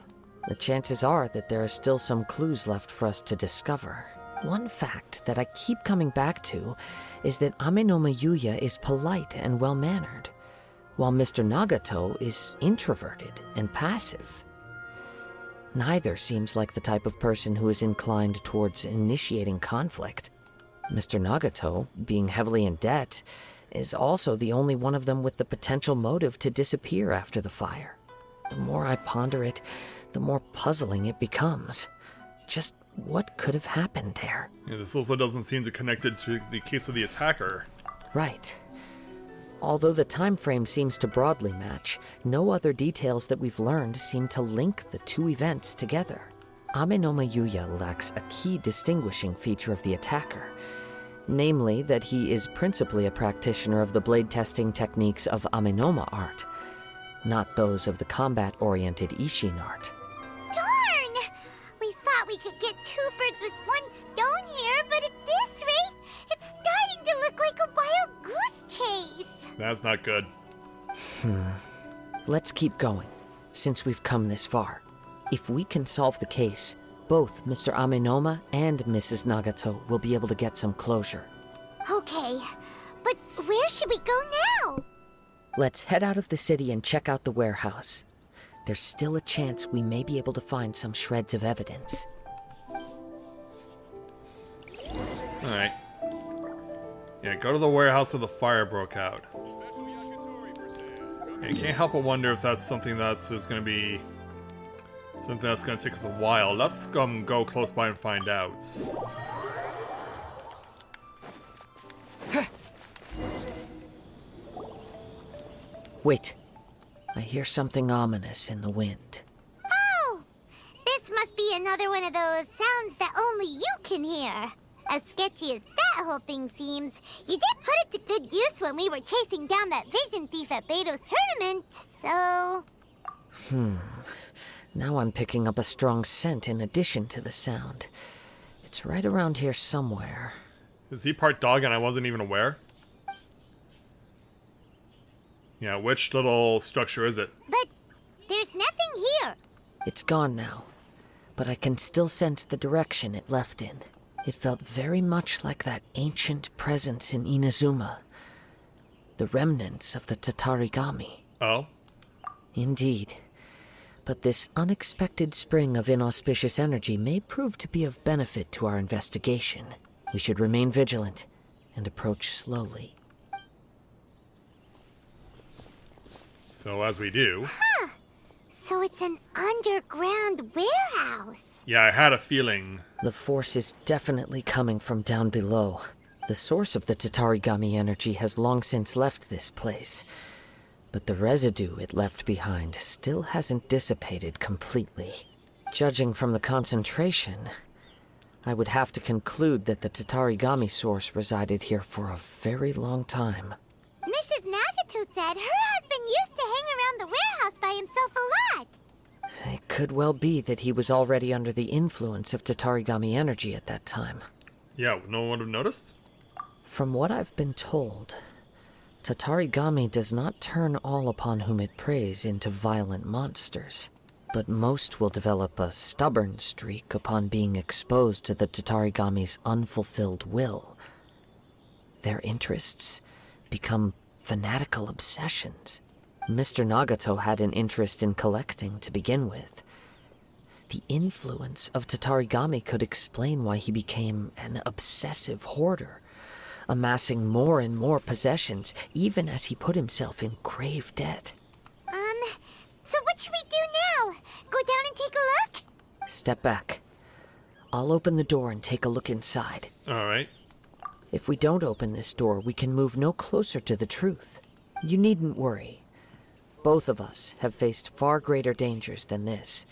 The chances are that there are still some clues left for us to discover. One fact that I keep coming back to is that Amenoma Yuya is polite and well-mannered, while Mr. Nagato is introverted and passive. Neither seems like the type of person who is inclined towards initiating conflict. Mr. Nagato, being heavily in debt, is also the only one of them with the potential motive to disappear after the fire. The more I ponder it, the more puzzling it becomes. Just what could have happened there? Yeah, this also doesn't seem to connect it to the case of the attacker. Right. Although the time frame seems to broadly match, no other details that we've learned seem to link the two events together. Amenoma Yuya lacks a key distinguishing feature of the attacker, namely that he is principally a practitioner of the blade testing techniques of Amenoma art, not those of the combat-oriented Ishin art. Darn! We thought we could get two birds with one stone here, but at this rate, it's starting to look like a wild goose chase. That's not good. Let's keep going, since we've come this far. If we can solve the case, both Mr. Amenoma and Mrs. Nagato will be able to get some closure. Okay, but where should we go now? Let's head out of the city and check out the warehouse. There's still a chance we may be able to find some shreds of evidence. Alright. Yeah, go to the warehouse where the fire broke out. Yeah, you can't help but wonder if that's something that's just going to be... something that's going to take us a while. Let's go close by and find out. Wait. I hear something ominous in the wind. Oh! This must be another one of those sounds that only you can hear. As sketchy as that whole thing seems, you did put it to good use when we were chasing down that vision thief at Beto's tournament, so... Now I'm picking up a strong scent in addition to the sound. It's right around here somewhere. Is he part dog and I wasn't even aware? Yeah, which little structure is it? But there's nothing here. It's gone now, but I can still sense the direction it left in. It felt very much like that ancient presence in Inazuma. The remnants of the Tatarigami. Oh? Indeed. But this unexpected spring of inauspicious energy may prove to be of benefit to our investigation. We should remain vigilant and approach slowly. So as we do... So it's an underground warehouse. Yeah, I had a feeling. The force is definitely coming from down below. The source of the Tatarigami energy has long since left this place, but the residue it left behind still hasn't dissipated completely. Judging from the concentration, I would have to conclude that the Tatarigami source resided here for a very long time. Mrs. Nagato said her husband used to hang around the warehouse by himself a lot. It could well be that he was already under the influence of Tatarigami energy at that time. Yeah, no one would have noticed? From what I've been told, Tatarigami does not turn all upon whom it preys into violent monsters, but most will develop a stubborn streak upon being exposed to the Tatarigami's unfulfilled will. Their interests become fanatical obsessions. Mr. Nagato had an interest in collecting to begin with. The influence of Tatarigami could explain why he became an obsessive hoarder, amassing more and more possessions, even as he put himself in grave debt. So what should we do now? Go down and take a look? Step back. I'll open the door and take a look inside. Alright. If we don't open this door, we can move no closer to the truth. You needn't worry. Both of us have faced far greater dangers than this.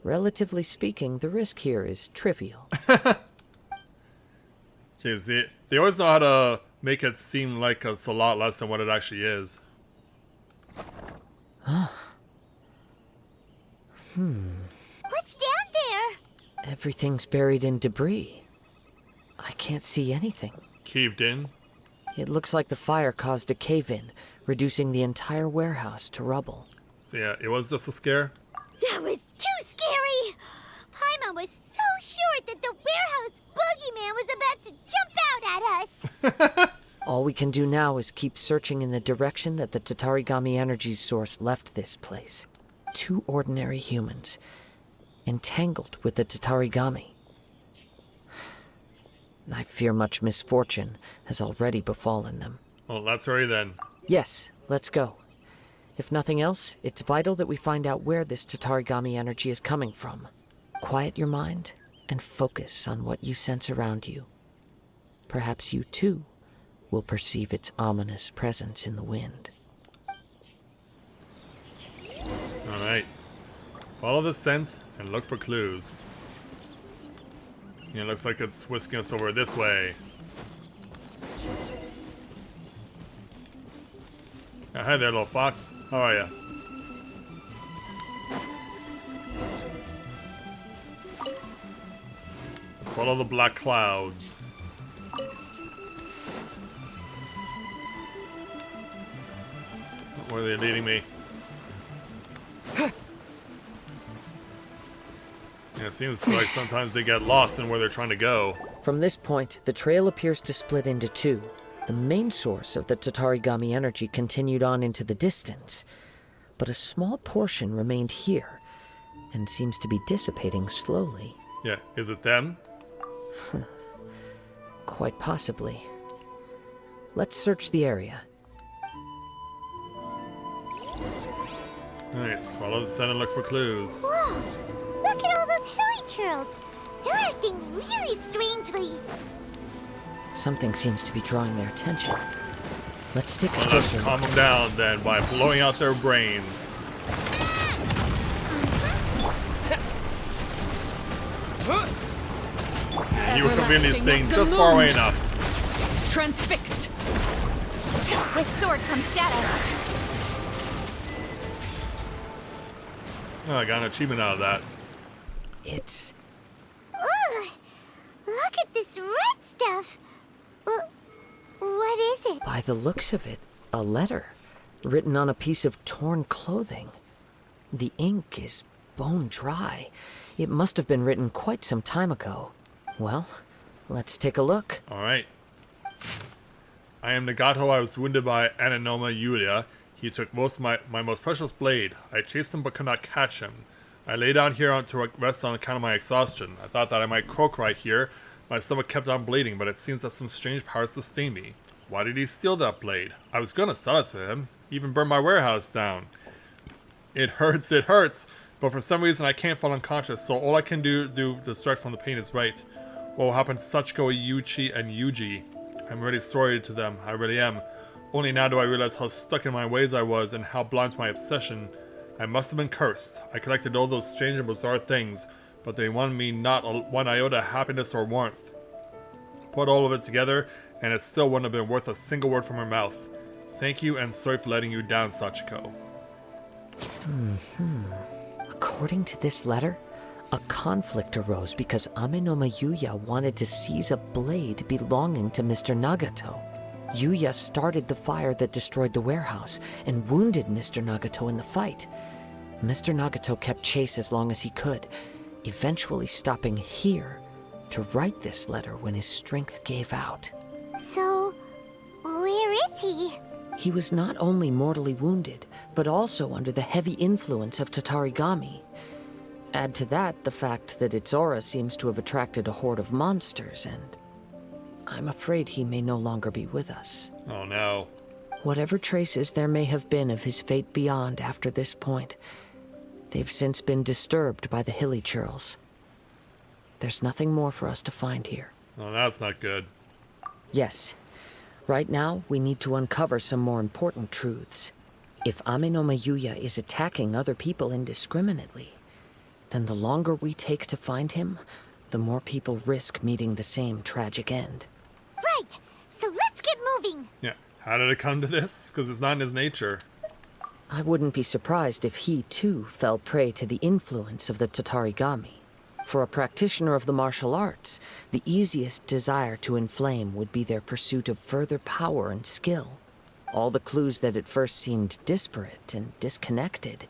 Relatively speaking, the risk here is trivial. Because they always know how to make it seem like it's a lot less than what it actually is. What's down there? Everything's buried in debris. can't see anything. Caved in? It looks like the fire caused a cave-in, reducing the entire warehouse to rubble. So yeah, it was just a scare? That was too scary! Paimon was so sure that the warehouse boogeyman was about to jump out at us! All we can do now is keep searching in the direction that the Tatarigami energy source left this place. 2 ordinary humans, entangled with the Tatarigami. I fear much misfortune has already befallen them. Well, let's hurry then. Yes, let's go. If nothing else, it's vital that we find out where this Tatarigami energy is coming from. Quiet your mind and focus on what you sense around you. Perhaps you too will perceive its ominous presence in the wind. Alright. Follow the scent and look for clues. Yeah, it looks like it's whisking us over this way. Hi there, little fox. How are ya? Let's follow the black clouds. Where are they leading me? Yeah, it seems like sometimes they get lost in where they're trying to go. From this point, the trail appears to split into 2. The main source of the Tatarigami energy continued on into the distance, but a small portion remained here and seems to be dissipating slowly. Yeah, is it them? Quite possibly. Let's search the area. Alright, follow the sun and look for clues. Whoa! Look at all those hilly churls! They're acting really strangely. Something seems to be drawing their attention. Let's take a Well, closer let's calm look. them down then by blowing out their brains. Yeah, you were convening this thing just far away enough. Transfixed. With sword comes shadow. Oh, I got an achievement out of that. It's... Ugh! Look at this red stuff! What is it? By the looks of it, a letter written on a piece of torn clothing. The ink is bone dry. It must have been written quite some time ago. Well, let's take a look. Alright. I am Nagato. I was wounded by Ananoma Yulia. He took my most precious blade. I chased him but could not catch him. I lay down here to rest on account of my exhaustion. I thought that I might croak right here. My stomach kept on bleeding, but it seems that some strange power sustained me. Why did he steal that blade? I was gonna sell it to him. He even burned my warehouse down. It hurts, but for some reason I can't fall unconscious, so all I can do to distract from the pain is write. What will happen to Sachiko, Yuichi, and Yuji? I'm really sorry to them, I really am. Only now do I realize how stuck in my ways I was and how blind to my obsession. I must have been cursed. I collected all those strange and bizarre things, but they won me not one iota of happiness or warmth. Put all of it together, and it still wouldn't have been worth a single word from her mouth. Thank you, and sorry for letting you down, Sachiko. According to this letter, a conflict arose because Amenoma Yuya wanted to seize a blade belonging to Mr. Nagato. Yuya started the fire that destroyed the warehouse and wounded Mr. Nagato in the fight. Mr. Nagato kept chase as long as he could, eventually stopping here to write this letter when his strength gave out. So, where is he? He was not only mortally wounded, but also under the heavy influence of Tatarigami. Add to that the fact that its aura seems to have attracted a horde of monsters, and I'm afraid he may no longer be with us. Oh no. Whatever traces there may have been of his fate beyond after this point, they've since been disturbed by the hilly churls. There's nothing more for us to find here. Oh, that's not good. Yes. Right now, we need to uncover some more important truths. If Amenoma Yuya is attacking other people indiscriminately, then the longer we take to find him, the more people risk meeting the same tragic end. Right! So let's get moving! Yeah. How did it come to this? Because it's not in his nature. I wouldn't be surprised if he, too, fell prey to the influence of the Tatarigami. For a practitioner of the martial arts, the easiest desire to inflame would be their pursuit of further power and skill. All the clues that at first seemed disparate and disconnected,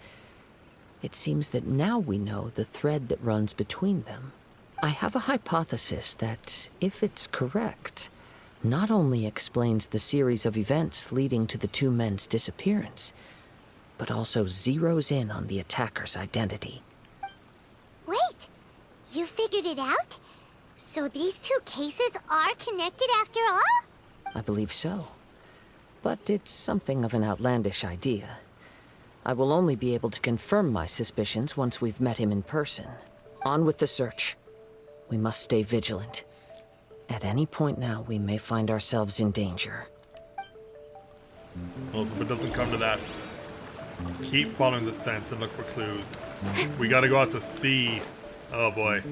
it seems that now we know the thread that runs between them. I have a hypothesis that, if it's correct, not only explains the series of events leading to the two men's disappearance, but also zeroes in on the attacker's identity. Wait, you figured it out? So these two cases are connected after all? I believe so. But it's something of an outlandish idea. I will only be able to confirm my suspicions once we've met him in person. On with the search. We must stay vigilant. At any point now, we may find ourselves in danger. Well, if it doesn't come to that, keep following the scents and look for clues. We gotta go out to sea. Oh boy.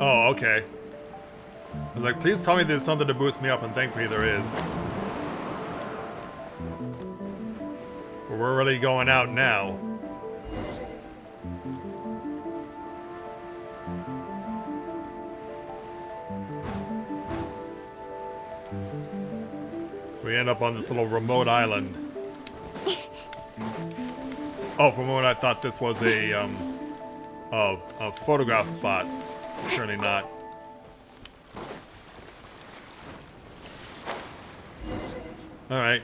Oh, okay. I was like, please tell me there's something to boost me up, and thankfully there is. We're really going out now. So we end up on this little remote island. Oh, for a moment I thought this was a photograph spot. Surely not. Alright.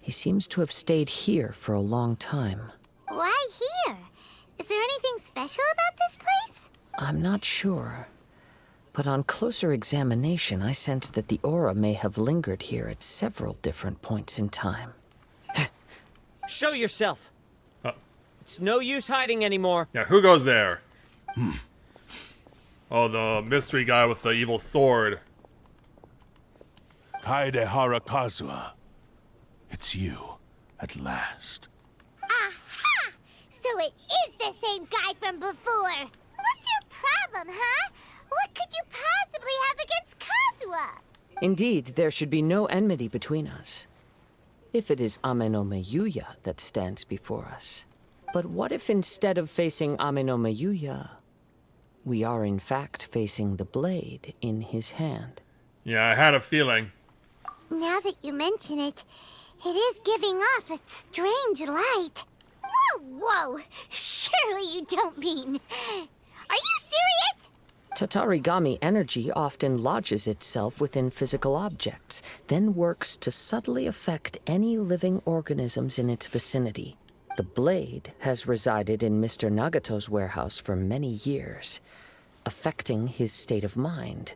He seems to have stayed here for a long time. Why here? Is there anything special about this place? I'm not sure. But on closer examination, I sense that the aura may have lingered here at several different points in time. Show yourself. It's no use hiding anymore. Yeah, who goes there? Oh, the mystery guy with the evil sword. Kaedehara Kazuha. It's you, at last. Aha! So it is the same guy from before. What's your problem, huh? What could you possibly have against Kazuha? Indeed, there should be no enmity between us. If it is Ame no Meyuya that stands before us. But what if instead of facing Ame no Meyuya, we are in fact facing the blade in his hand? Yeah, I had a feeling. Now that you mention it, it is giving off a strange light. Whoa, whoa! Surely you don't mean... Are you serious? Tatarigami energy often lodges itself within physical objects, then works to subtly affect any living organisms in its vicinity. The blade has resided in Mr. Nagato's warehouse for many years, affecting his state of mind,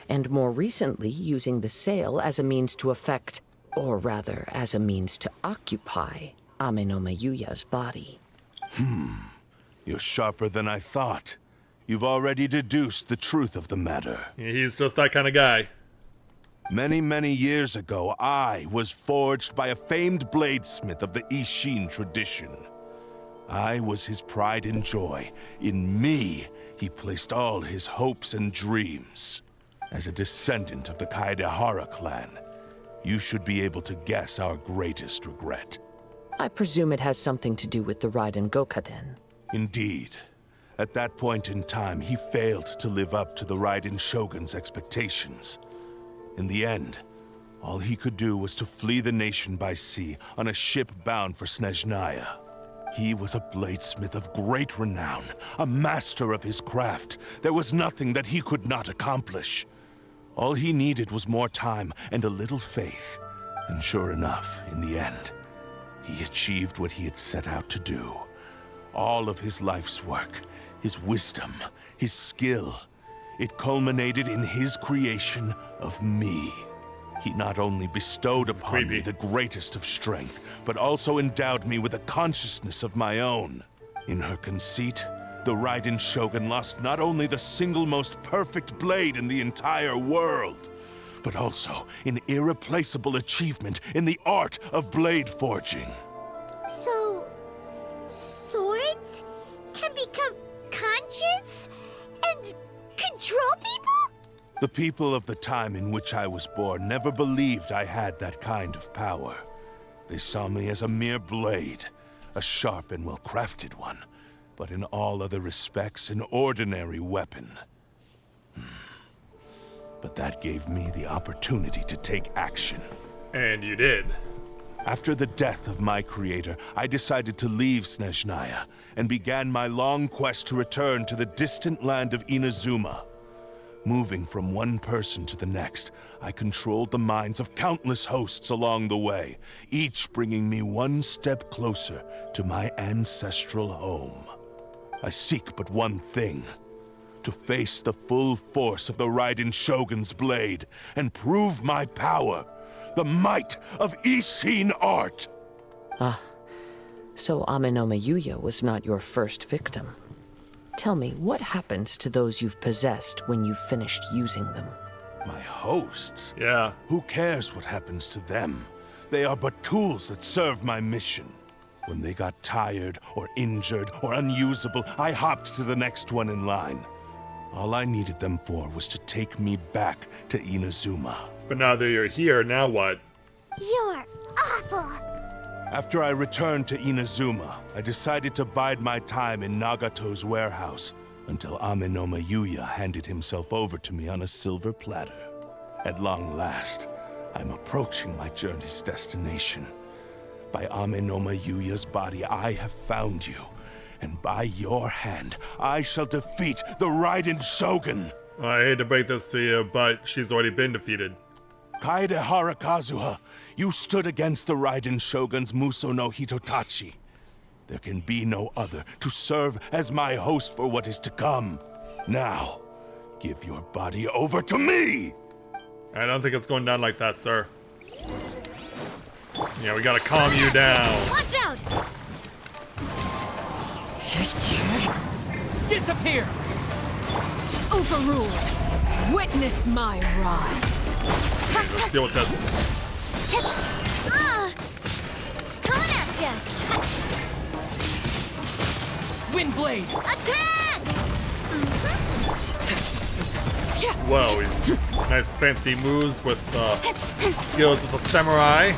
and more recently using the sale as a means to affect, or rather as a means to occupy, Ame no Meyuya's body. You're sharper than I thought. You've already deduced the truth of the matter. He's just that kind of guy. Many, many years ago, I was forged by a famed bladesmith of the Ishin tradition. I was his pride and joy. In me, he placed all his hopes and dreams. As a descendant of the Kaedehara clan, you should be able to guess our greatest regret. I presume it has something to do with the Raiden Gokaden. Indeed. At that point in time, he failed to live up to the Raiden Shogun's expectations. In the end, all he could do was to flee the nation by sea on a ship bound for Snezhnaya. He was a bladesmith of great renown, a master of his craft. There was nothing that he could not accomplish. All he needed was more time and a little faith. And sure enough, in the end, he achieved what he had set out to do. All of his life's work, his wisdom, his skill, it culminated in his creation of me. He not only bestowed upon me the greatest of strength, but also endowed me with a consciousness of my own. In her conceit, the Raiden Shogun lost not only the single most perfect blade in the entire world, but also an irreplaceable achievement in the art of blade forging. So... swords can become conscious and control people? The people of the time in which I was born never believed I had that kind of power. They saw me as a mere blade, a sharp and well-crafted one, but in all other respects an ordinary weapon. But that gave me the opportunity to take action. And you did. After the death of my creator, I decided to leave Snezhnaya and began my long quest to return to the distant land of Inazuma. Moving from one person to the next, I controlled the minds of countless hosts along the way, each bringing me one step closer to my ancestral home. I seek but one thing: to face the full force of the Raiden Shogun's blade and prove my power, the might of Ishin art. Ah, so Amenoma Yuya was not your first victim. Tell me, what happens to those you've possessed when you've finished using them? My hosts? Yeah. Who cares what happens to them? They are but tools that serve my mission. When they got tired, or injured, or unusable, I hopped to the next one in line. All I needed them for was to take me back to Inazuma. But now that you're here, now what? You're awful. After I returned to Inazuma, I decided to bide my time in Nagato's warehouse until Amenoma Yuya handed himself over to me on a silver platter. At long last, I'm approaching my journey's destination. By Amenoma Yuya's body, I have found you, and by your hand, I shall defeat the Raiden Shogun. I hate to break this to you, but she's already been defeated. Kaedehara Kazuha, you stood against the Raiden Shogun's Muso no Hitotachi. There can be no other to serve as my host for what is to come. Now, give your body over to me! I don't think it's going down like that, sir. Yeah, we gotta calm you down. Watch out! Disappear! Overruled. Witness my rise. Let's deal with this. Coming at ya! Wind blade! Attack! Whoa, nice fancy moves with skills with the samurai.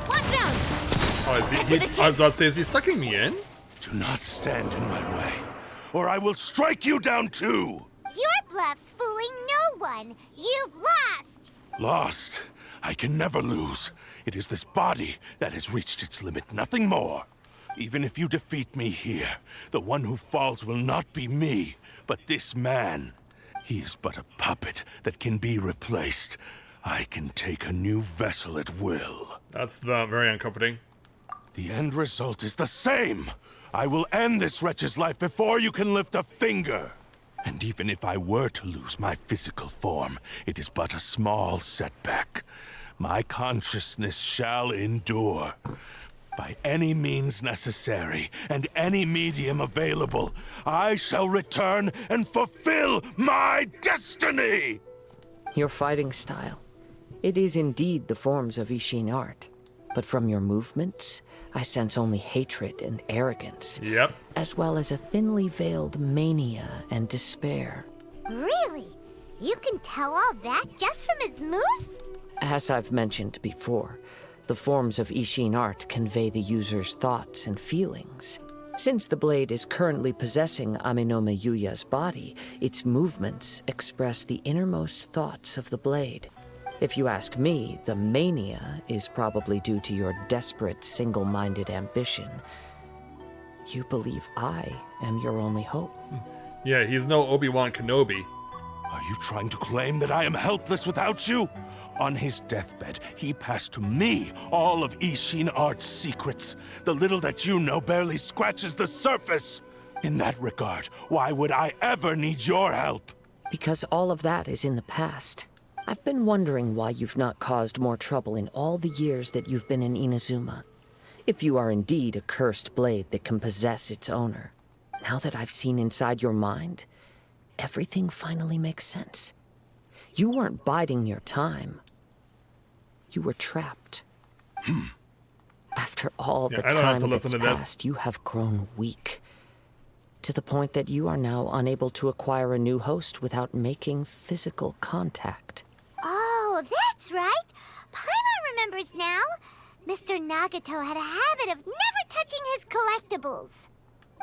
Watch out! Oh, I was about to say, is he sucking me in? Do not stand in my way, or I will strike you down too! Your bluff's fooling no one. You've lost. Lost? I can never lose. It is this body that has reached its limit, nothing more. Even if you defeat me here, the one who falls will not be me, but this man. He is but a puppet that can be replaced. I can take a new vessel at will. That's very uncomforting. The end result is the same. I will end this wretch's life before you can lift a finger. And even if I were to lose my physical form, it is but a small setback. My consciousness shall endure. By any means necessary, and any medium available, I shall return and fulfill my destiny! Your fighting style. It is indeed the forms of Ishin art. But from your movements, I sense only hatred and arrogance. Yep. As well as a thinly veiled mania and despair. Really? You can tell all that just from his moves? As I've mentioned before, the forms of Ishin art convey the user's thoughts and feelings. Since the blade is currently possessing Amenoma Yuya's body, its movements express the innermost thoughts of the blade. If you ask me, the mania is probably due to your desperate, single-minded ambition. You believe I am your only hope. Yeah, he's no Obi-Wan Kenobi. Are you trying to claim that I am helpless without you? On his deathbed, he passed to me all of Ishin Art's secrets. The little that you know barely scratches the surface. In that regard, why would I ever need your help? Because all of that is in the past. I've been wondering why you've not caused more trouble in all the years that you've been in Inazuma. If you are indeed a cursed blade that can possess its owner. Now that I've seen inside your mind, everything finally makes sense. You weren't biding your time. You were trapped. After all the time that's passed, you have grown weak. to the point that you are now unable to acquire a new host without making physical contact. Oh, that's right. Paimon remembers now. Mr. Nagato had a habit of never touching his collectibles.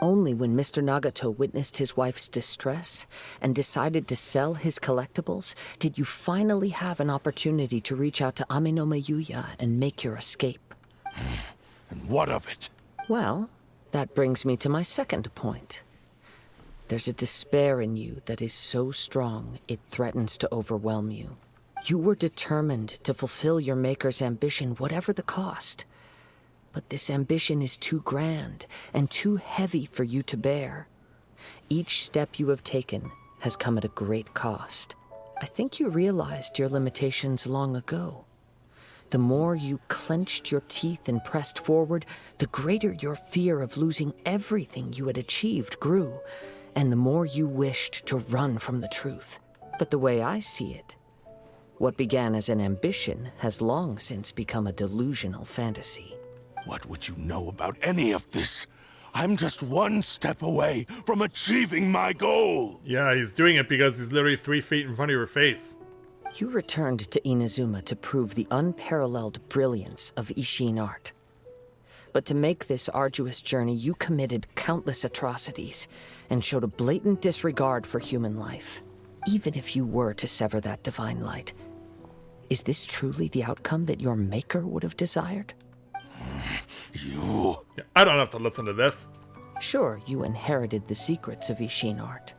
Only when Mr. Nagato witnessed his wife's distress and decided to sell his collectibles did you finally have an opportunity to reach out to Amenoma Yuya and make your escape. And what of it? Well, that brings me to my second point. There's a despair in you that is so strong it threatens to overwhelm you. You were determined to fulfill your maker's ambition, whatever the cost. But this ambition is too grand and too heavy for you to bear. Each step you have taken has come at a great cost. I think you realized your limitations long ago. The more you clenched your teeth and pressed forward, the greater your fear of losing everything you had achieved grew, and the more you wished to run from the truth. But the way I see it, what began as an ambition has long since become a delusional fantasy. What would you know about any of this? I'm just one step away from achieving my goal! Yeah, he's doing it because he's literally 3 feet in front of your face. You returned to Inazuma to prove the unparalleled brilliance of Ishin art. But to make this arduous journey, you committed countless atrocities and showed a blatant disregard for human life, even if you were to sever that divine light. Is this truly the outcome that your maker would have desired? You... I don't have to listen to this. Sure, you inherited the secrets of Ishin art.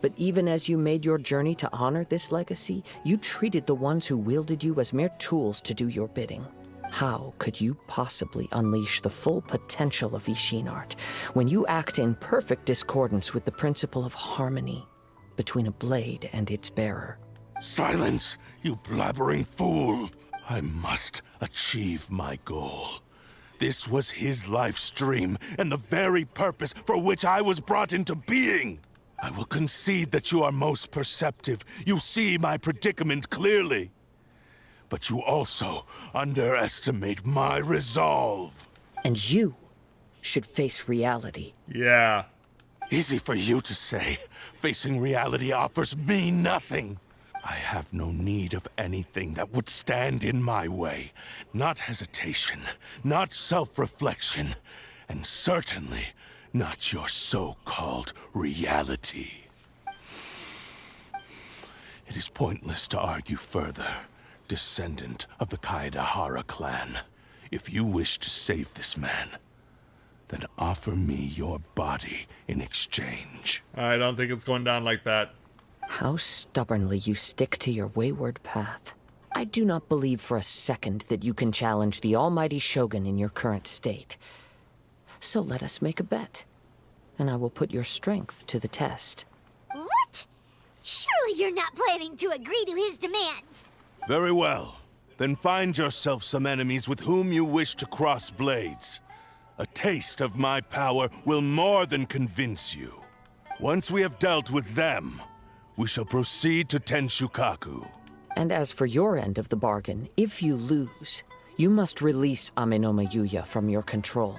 But even as you made your journey to honor this legacy, you treated the ones who wielded you as mere tools to do your bidding. How could you possibly unleash the full potential of Ishin art when you act in perfect discordance with the principle of harmony between a blade and its bearer? Silence, you blabbering fool! I must achieve my goal. This was his life's dream, and the very purpose for which I was brought into being. I will concede that you are most perceptive. You see my predicament clearly. But you also underestimate my resolve. And you should face reality. Yeah. Easy for you to say. Facing reality offers me nothing. I have no need of anything that would stand in my way. Not hesitation, not self-reflection, and certainly not your so-called reality. It is pointless to argue further, descendant of the Kaedahara clan. If you wish to save this man, then offer me your body in exchange. I don't think it's going down like that. How stubbornly you stick to your wayward path. I do not believe for a second that you can challenge the almighty Shogun in your current state. So let us make a bet, and I will put your strength to the test. What? Surely you're not planning to agree to his demands. Very well. Then find yourself some enemies with whom you wish to cross blades. A taste of my power will more than convince you. Once we have dealt with them, we shall proceed to Tenshukaku. And as for your end of the bargain, if you lose, you must release Amenoma Yuya from your control.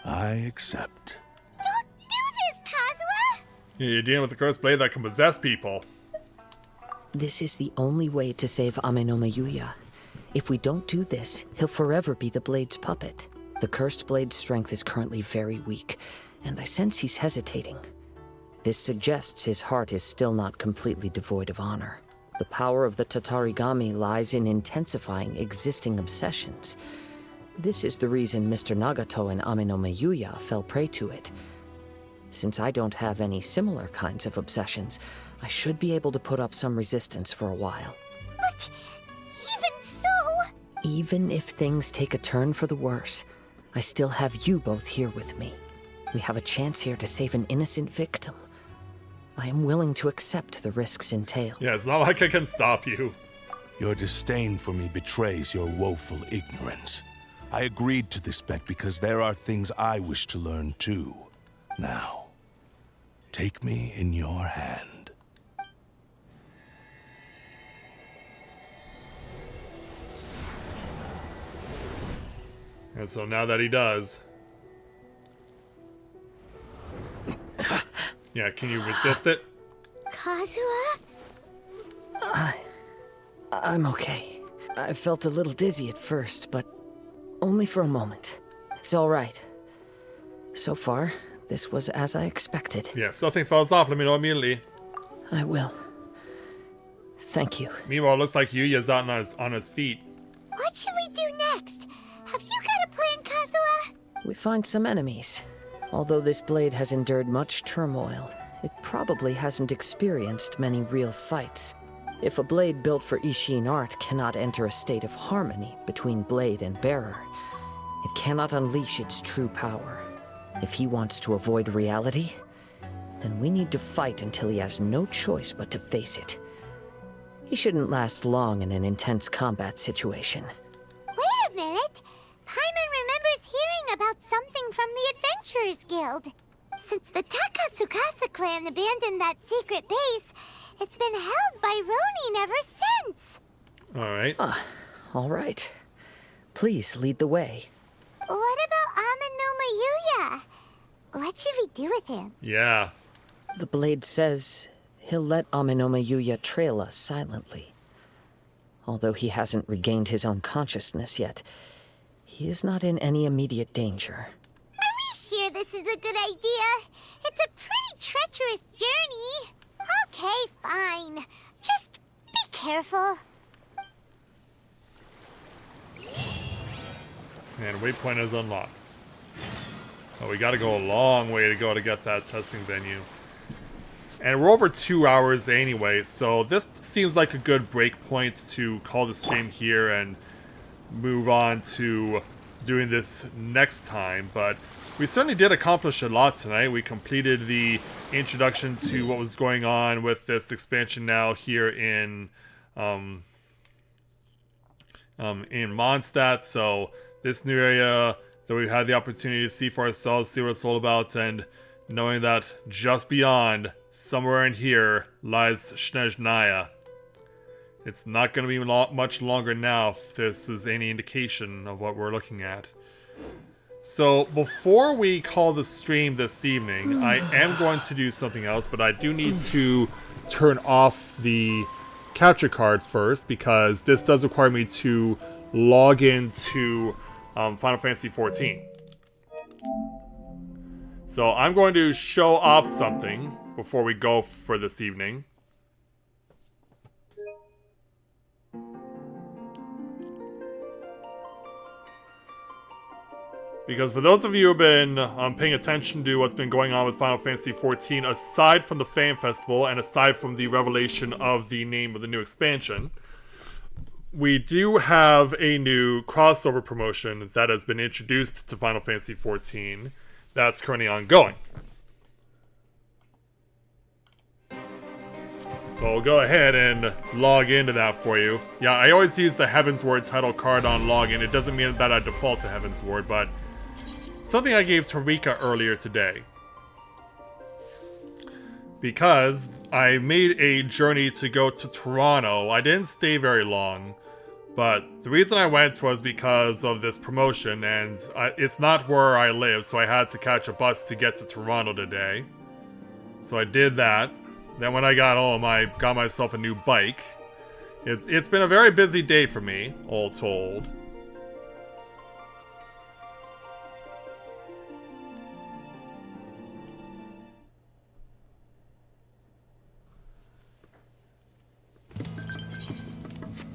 I accept. Don't do this, Kazuha! You're dealing with a cursed blade that can possess people. This is the only way to save Amenoma Yuya. If we don't do this, he'll forever be the blade's puppet. The cursed blade's strength is currently very weak, and I sense he's hesitating. This suggests his heart is still not completely devoid of honor. The power of the Tatarigami lies in intensifying existing obsessions. This is the reason Mr. Nagato and Amenoma Yuya fell prey to it. Since I don't have any similar kinds of obsessions, I should be able to put up some resistance for a while. But even so... Even if things take a turn for the worse, I still have you both here with me. We have a chance here to save an innocent victim. I am willing to accept the risks entailed. Yeah, it's not like I can stop you. Your disdain for me betrays your woeful ignorance. I agreed to this bet because there are things I wish to learn too. Now, take me in your hand. And so now that he does... Yeah, can you resist it? Kazuha? I'm okay. I felt a little dizzy at first, but only for a moment. It's all right. So far, this was as I expected. Yeah, if something falls off, let me know immediately. I will. Thank you. Meanwhile, it looks like Yuya's out on his feet. What should we do next? Have you got a plan, Kazuha? We find some enemies. Although this blade has endured much turmoil, it probably hasn't experienced many real fights. If a blade built for Ishin art cannot enter a state of harmony between blade and bearer, it cannot unleash its true power. If he wants to avoid reality, then we need to fight until he has no choice but to face it. He shouldn't last long in an intense combat situation. Wait a minute! Paimon remembers hearing about something from the Adventurers Guild. Since the Takatsukasa clan abandoned that secret base, it's been held by Ronin ever since. Alright. All right. Please lead the way. What about Amano Mayuya? What should we do with him? Yeah. The blade says he'll let Aminoma Yuya trail us silently. Although he hasn't regained his own consciousness yet, he is not in any immediate danger. Are we sure this is a good idea? It's a pretty treacherous journey. Okay, fine. Just be careful. And waypoint is unlocked. Oh, we gotta go a long way to go to get that testing venue. And we're over 2 hours anyway, so this seems like a good break point to call the stream here and move on to doing this next time. But we certainly did accomplish a lot tonight. We completed the introduction to what was going on with this expansion now here in Mondstadt. So this new area that we had the opportunity to see for ourselves, see what it's all about, and knowing that just beyond, somewhere in here, lies Snezhnaya. It's not going to be much longer now if this is any indication of what we're looking at. So, before we call the stream this evening, I am going to do something else, but I do need to turn off the capture card first, because this does require me to log into Final Fantasy XIV. So, I'm going to show off something before we go for this evening. Because for those of you who have been paying attention to what's been going on with Final Fantasy XIV, aside from the Fan Festival and aside from the revelation of the name of the new expansion, we do have a new crossover promotion that has been introduced to Final Fantasy XIV that's currently ongoing. So I'll go ahead and log into that for you. Yeah, I always use the Heavensward title card on login. It doesn't mean that I default to Heavensward, but something I gave Tarika earlier today. Because I made a journey to go to Toronto. I didn't stay very long, but the reason I went was because of this promotion, and it's not where I live, so I had to catch a bus to get to Toronto today. So I did that. Then when I got home, I got myself a new bike. It's been a very busy day for me, all told.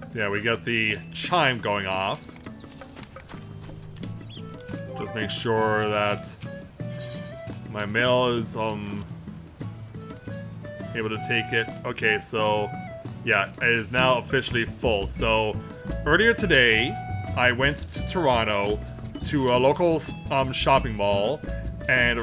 So yeah, we got the chime going off. Just make sure that my mail is able to take it. Okay, so yeah, it is now officially full. So earlier today, I went to Toronto to a local shopping mall, and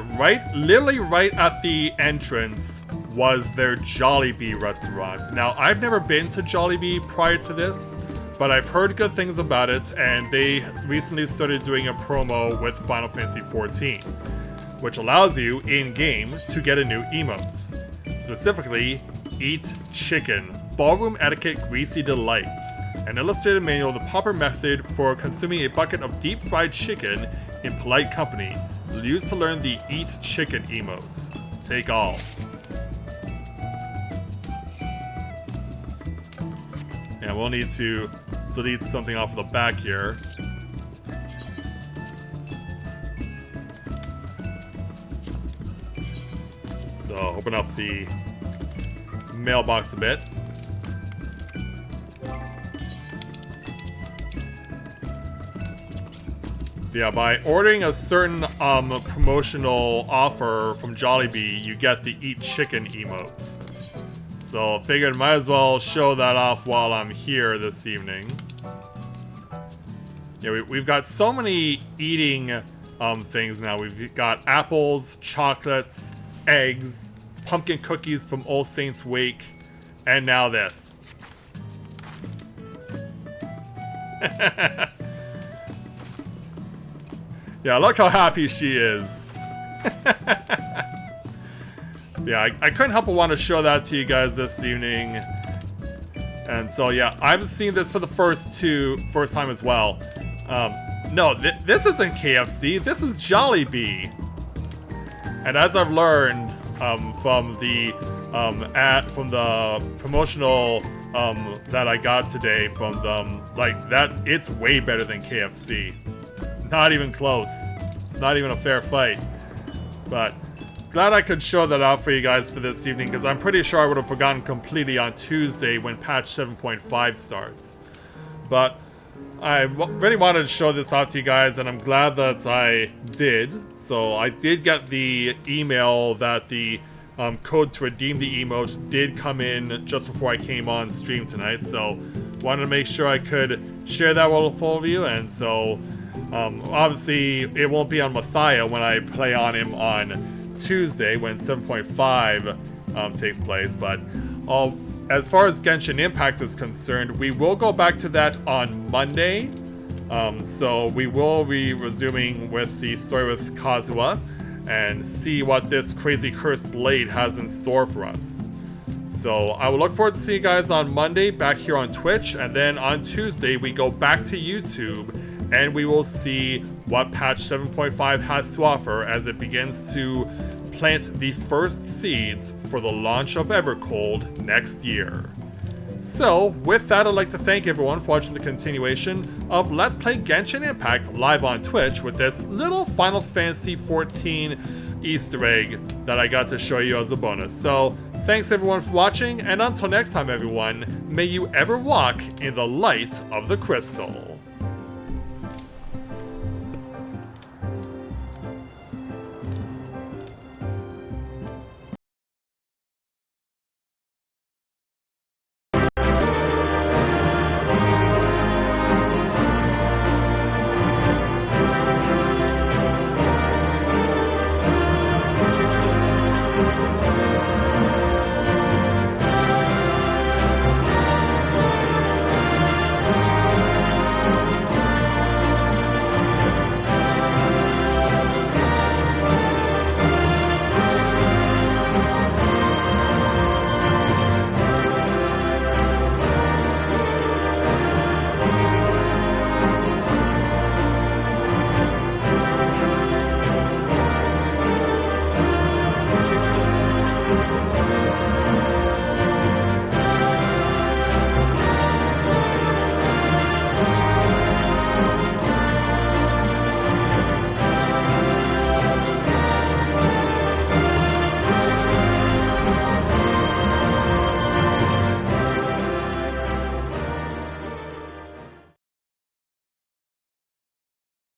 literally right at the entrance was their Jollibee restaurant. Now, I've never been to Jollibee prior to this, but I've heard good things about it, and they recently started doing a promo with Final Fantasy XIV, which allows you in-game to get a new emote. Specifically, Eat Chicken, Ballroom Etiquette Greasy Delights, an illustrated manual of the proper method for consuming a bucket of deep-fried chicken in polite company, used to learn the Eat Chicken emotes. Take all. Yeah, we'll need to delete something off of the back here. So open up the mailbox a bit. So yeah, by ordering a certain promotional offer from Jollibee, you get the Eat Chicken emotes. So figured might as well show that off while I'm here this evening. Yeah, we've got so many eating things now. We've got apples, chocolates, eggs, pumpkin cookies from All Saints Wake, and now this. Yeah, look how happy she is. Yeah, I couldn't help but want to show that to you guys this evening. And so yeah, I'm seeing this for the first time as well. No, this isn't KFC, this is Jollibee. And as I've learned from the promotional that I got today from them, like that, it's way better than KFC. Not even close. It's not even a fair fight. But glad I could show that out for you guys for this evening, because I'm pretty sure I would have forgotten completely on Tuesday when patch 7.5 starts. But I really wanted to show this out to you guys, and I'm glad that I did. So I did get the email that the code to redeem the emote did come in just before I came on stream tonight. So wanted to make sure I could share that with all of you, and so obviously it won't be on Mathia when I play on him on Tuesday when 7.5 takes place, but as far as Genshin Impact is concerned, we will go back to that on Monday. So we will be resuming with the story with Kazuha and see what this crazy cursed blade has in store for us. So I will look forward to seeing you guys on Monday back here on Twitch, and then on Tuesday we go back to YouTube and we will see what patch 7.5 has to offer as it begins to plant the first seeds for the launch of Evercold next year. So, with that, I'd like to thank everyone for watching the continuation of Let's Play Genshin Impact live on Twitch with this little Final Fantasy XIV Easter egg that I got to show you as a bonus. So, thanks everyone for watching, and until next time everyone, may you ever walk in the light of the crystal.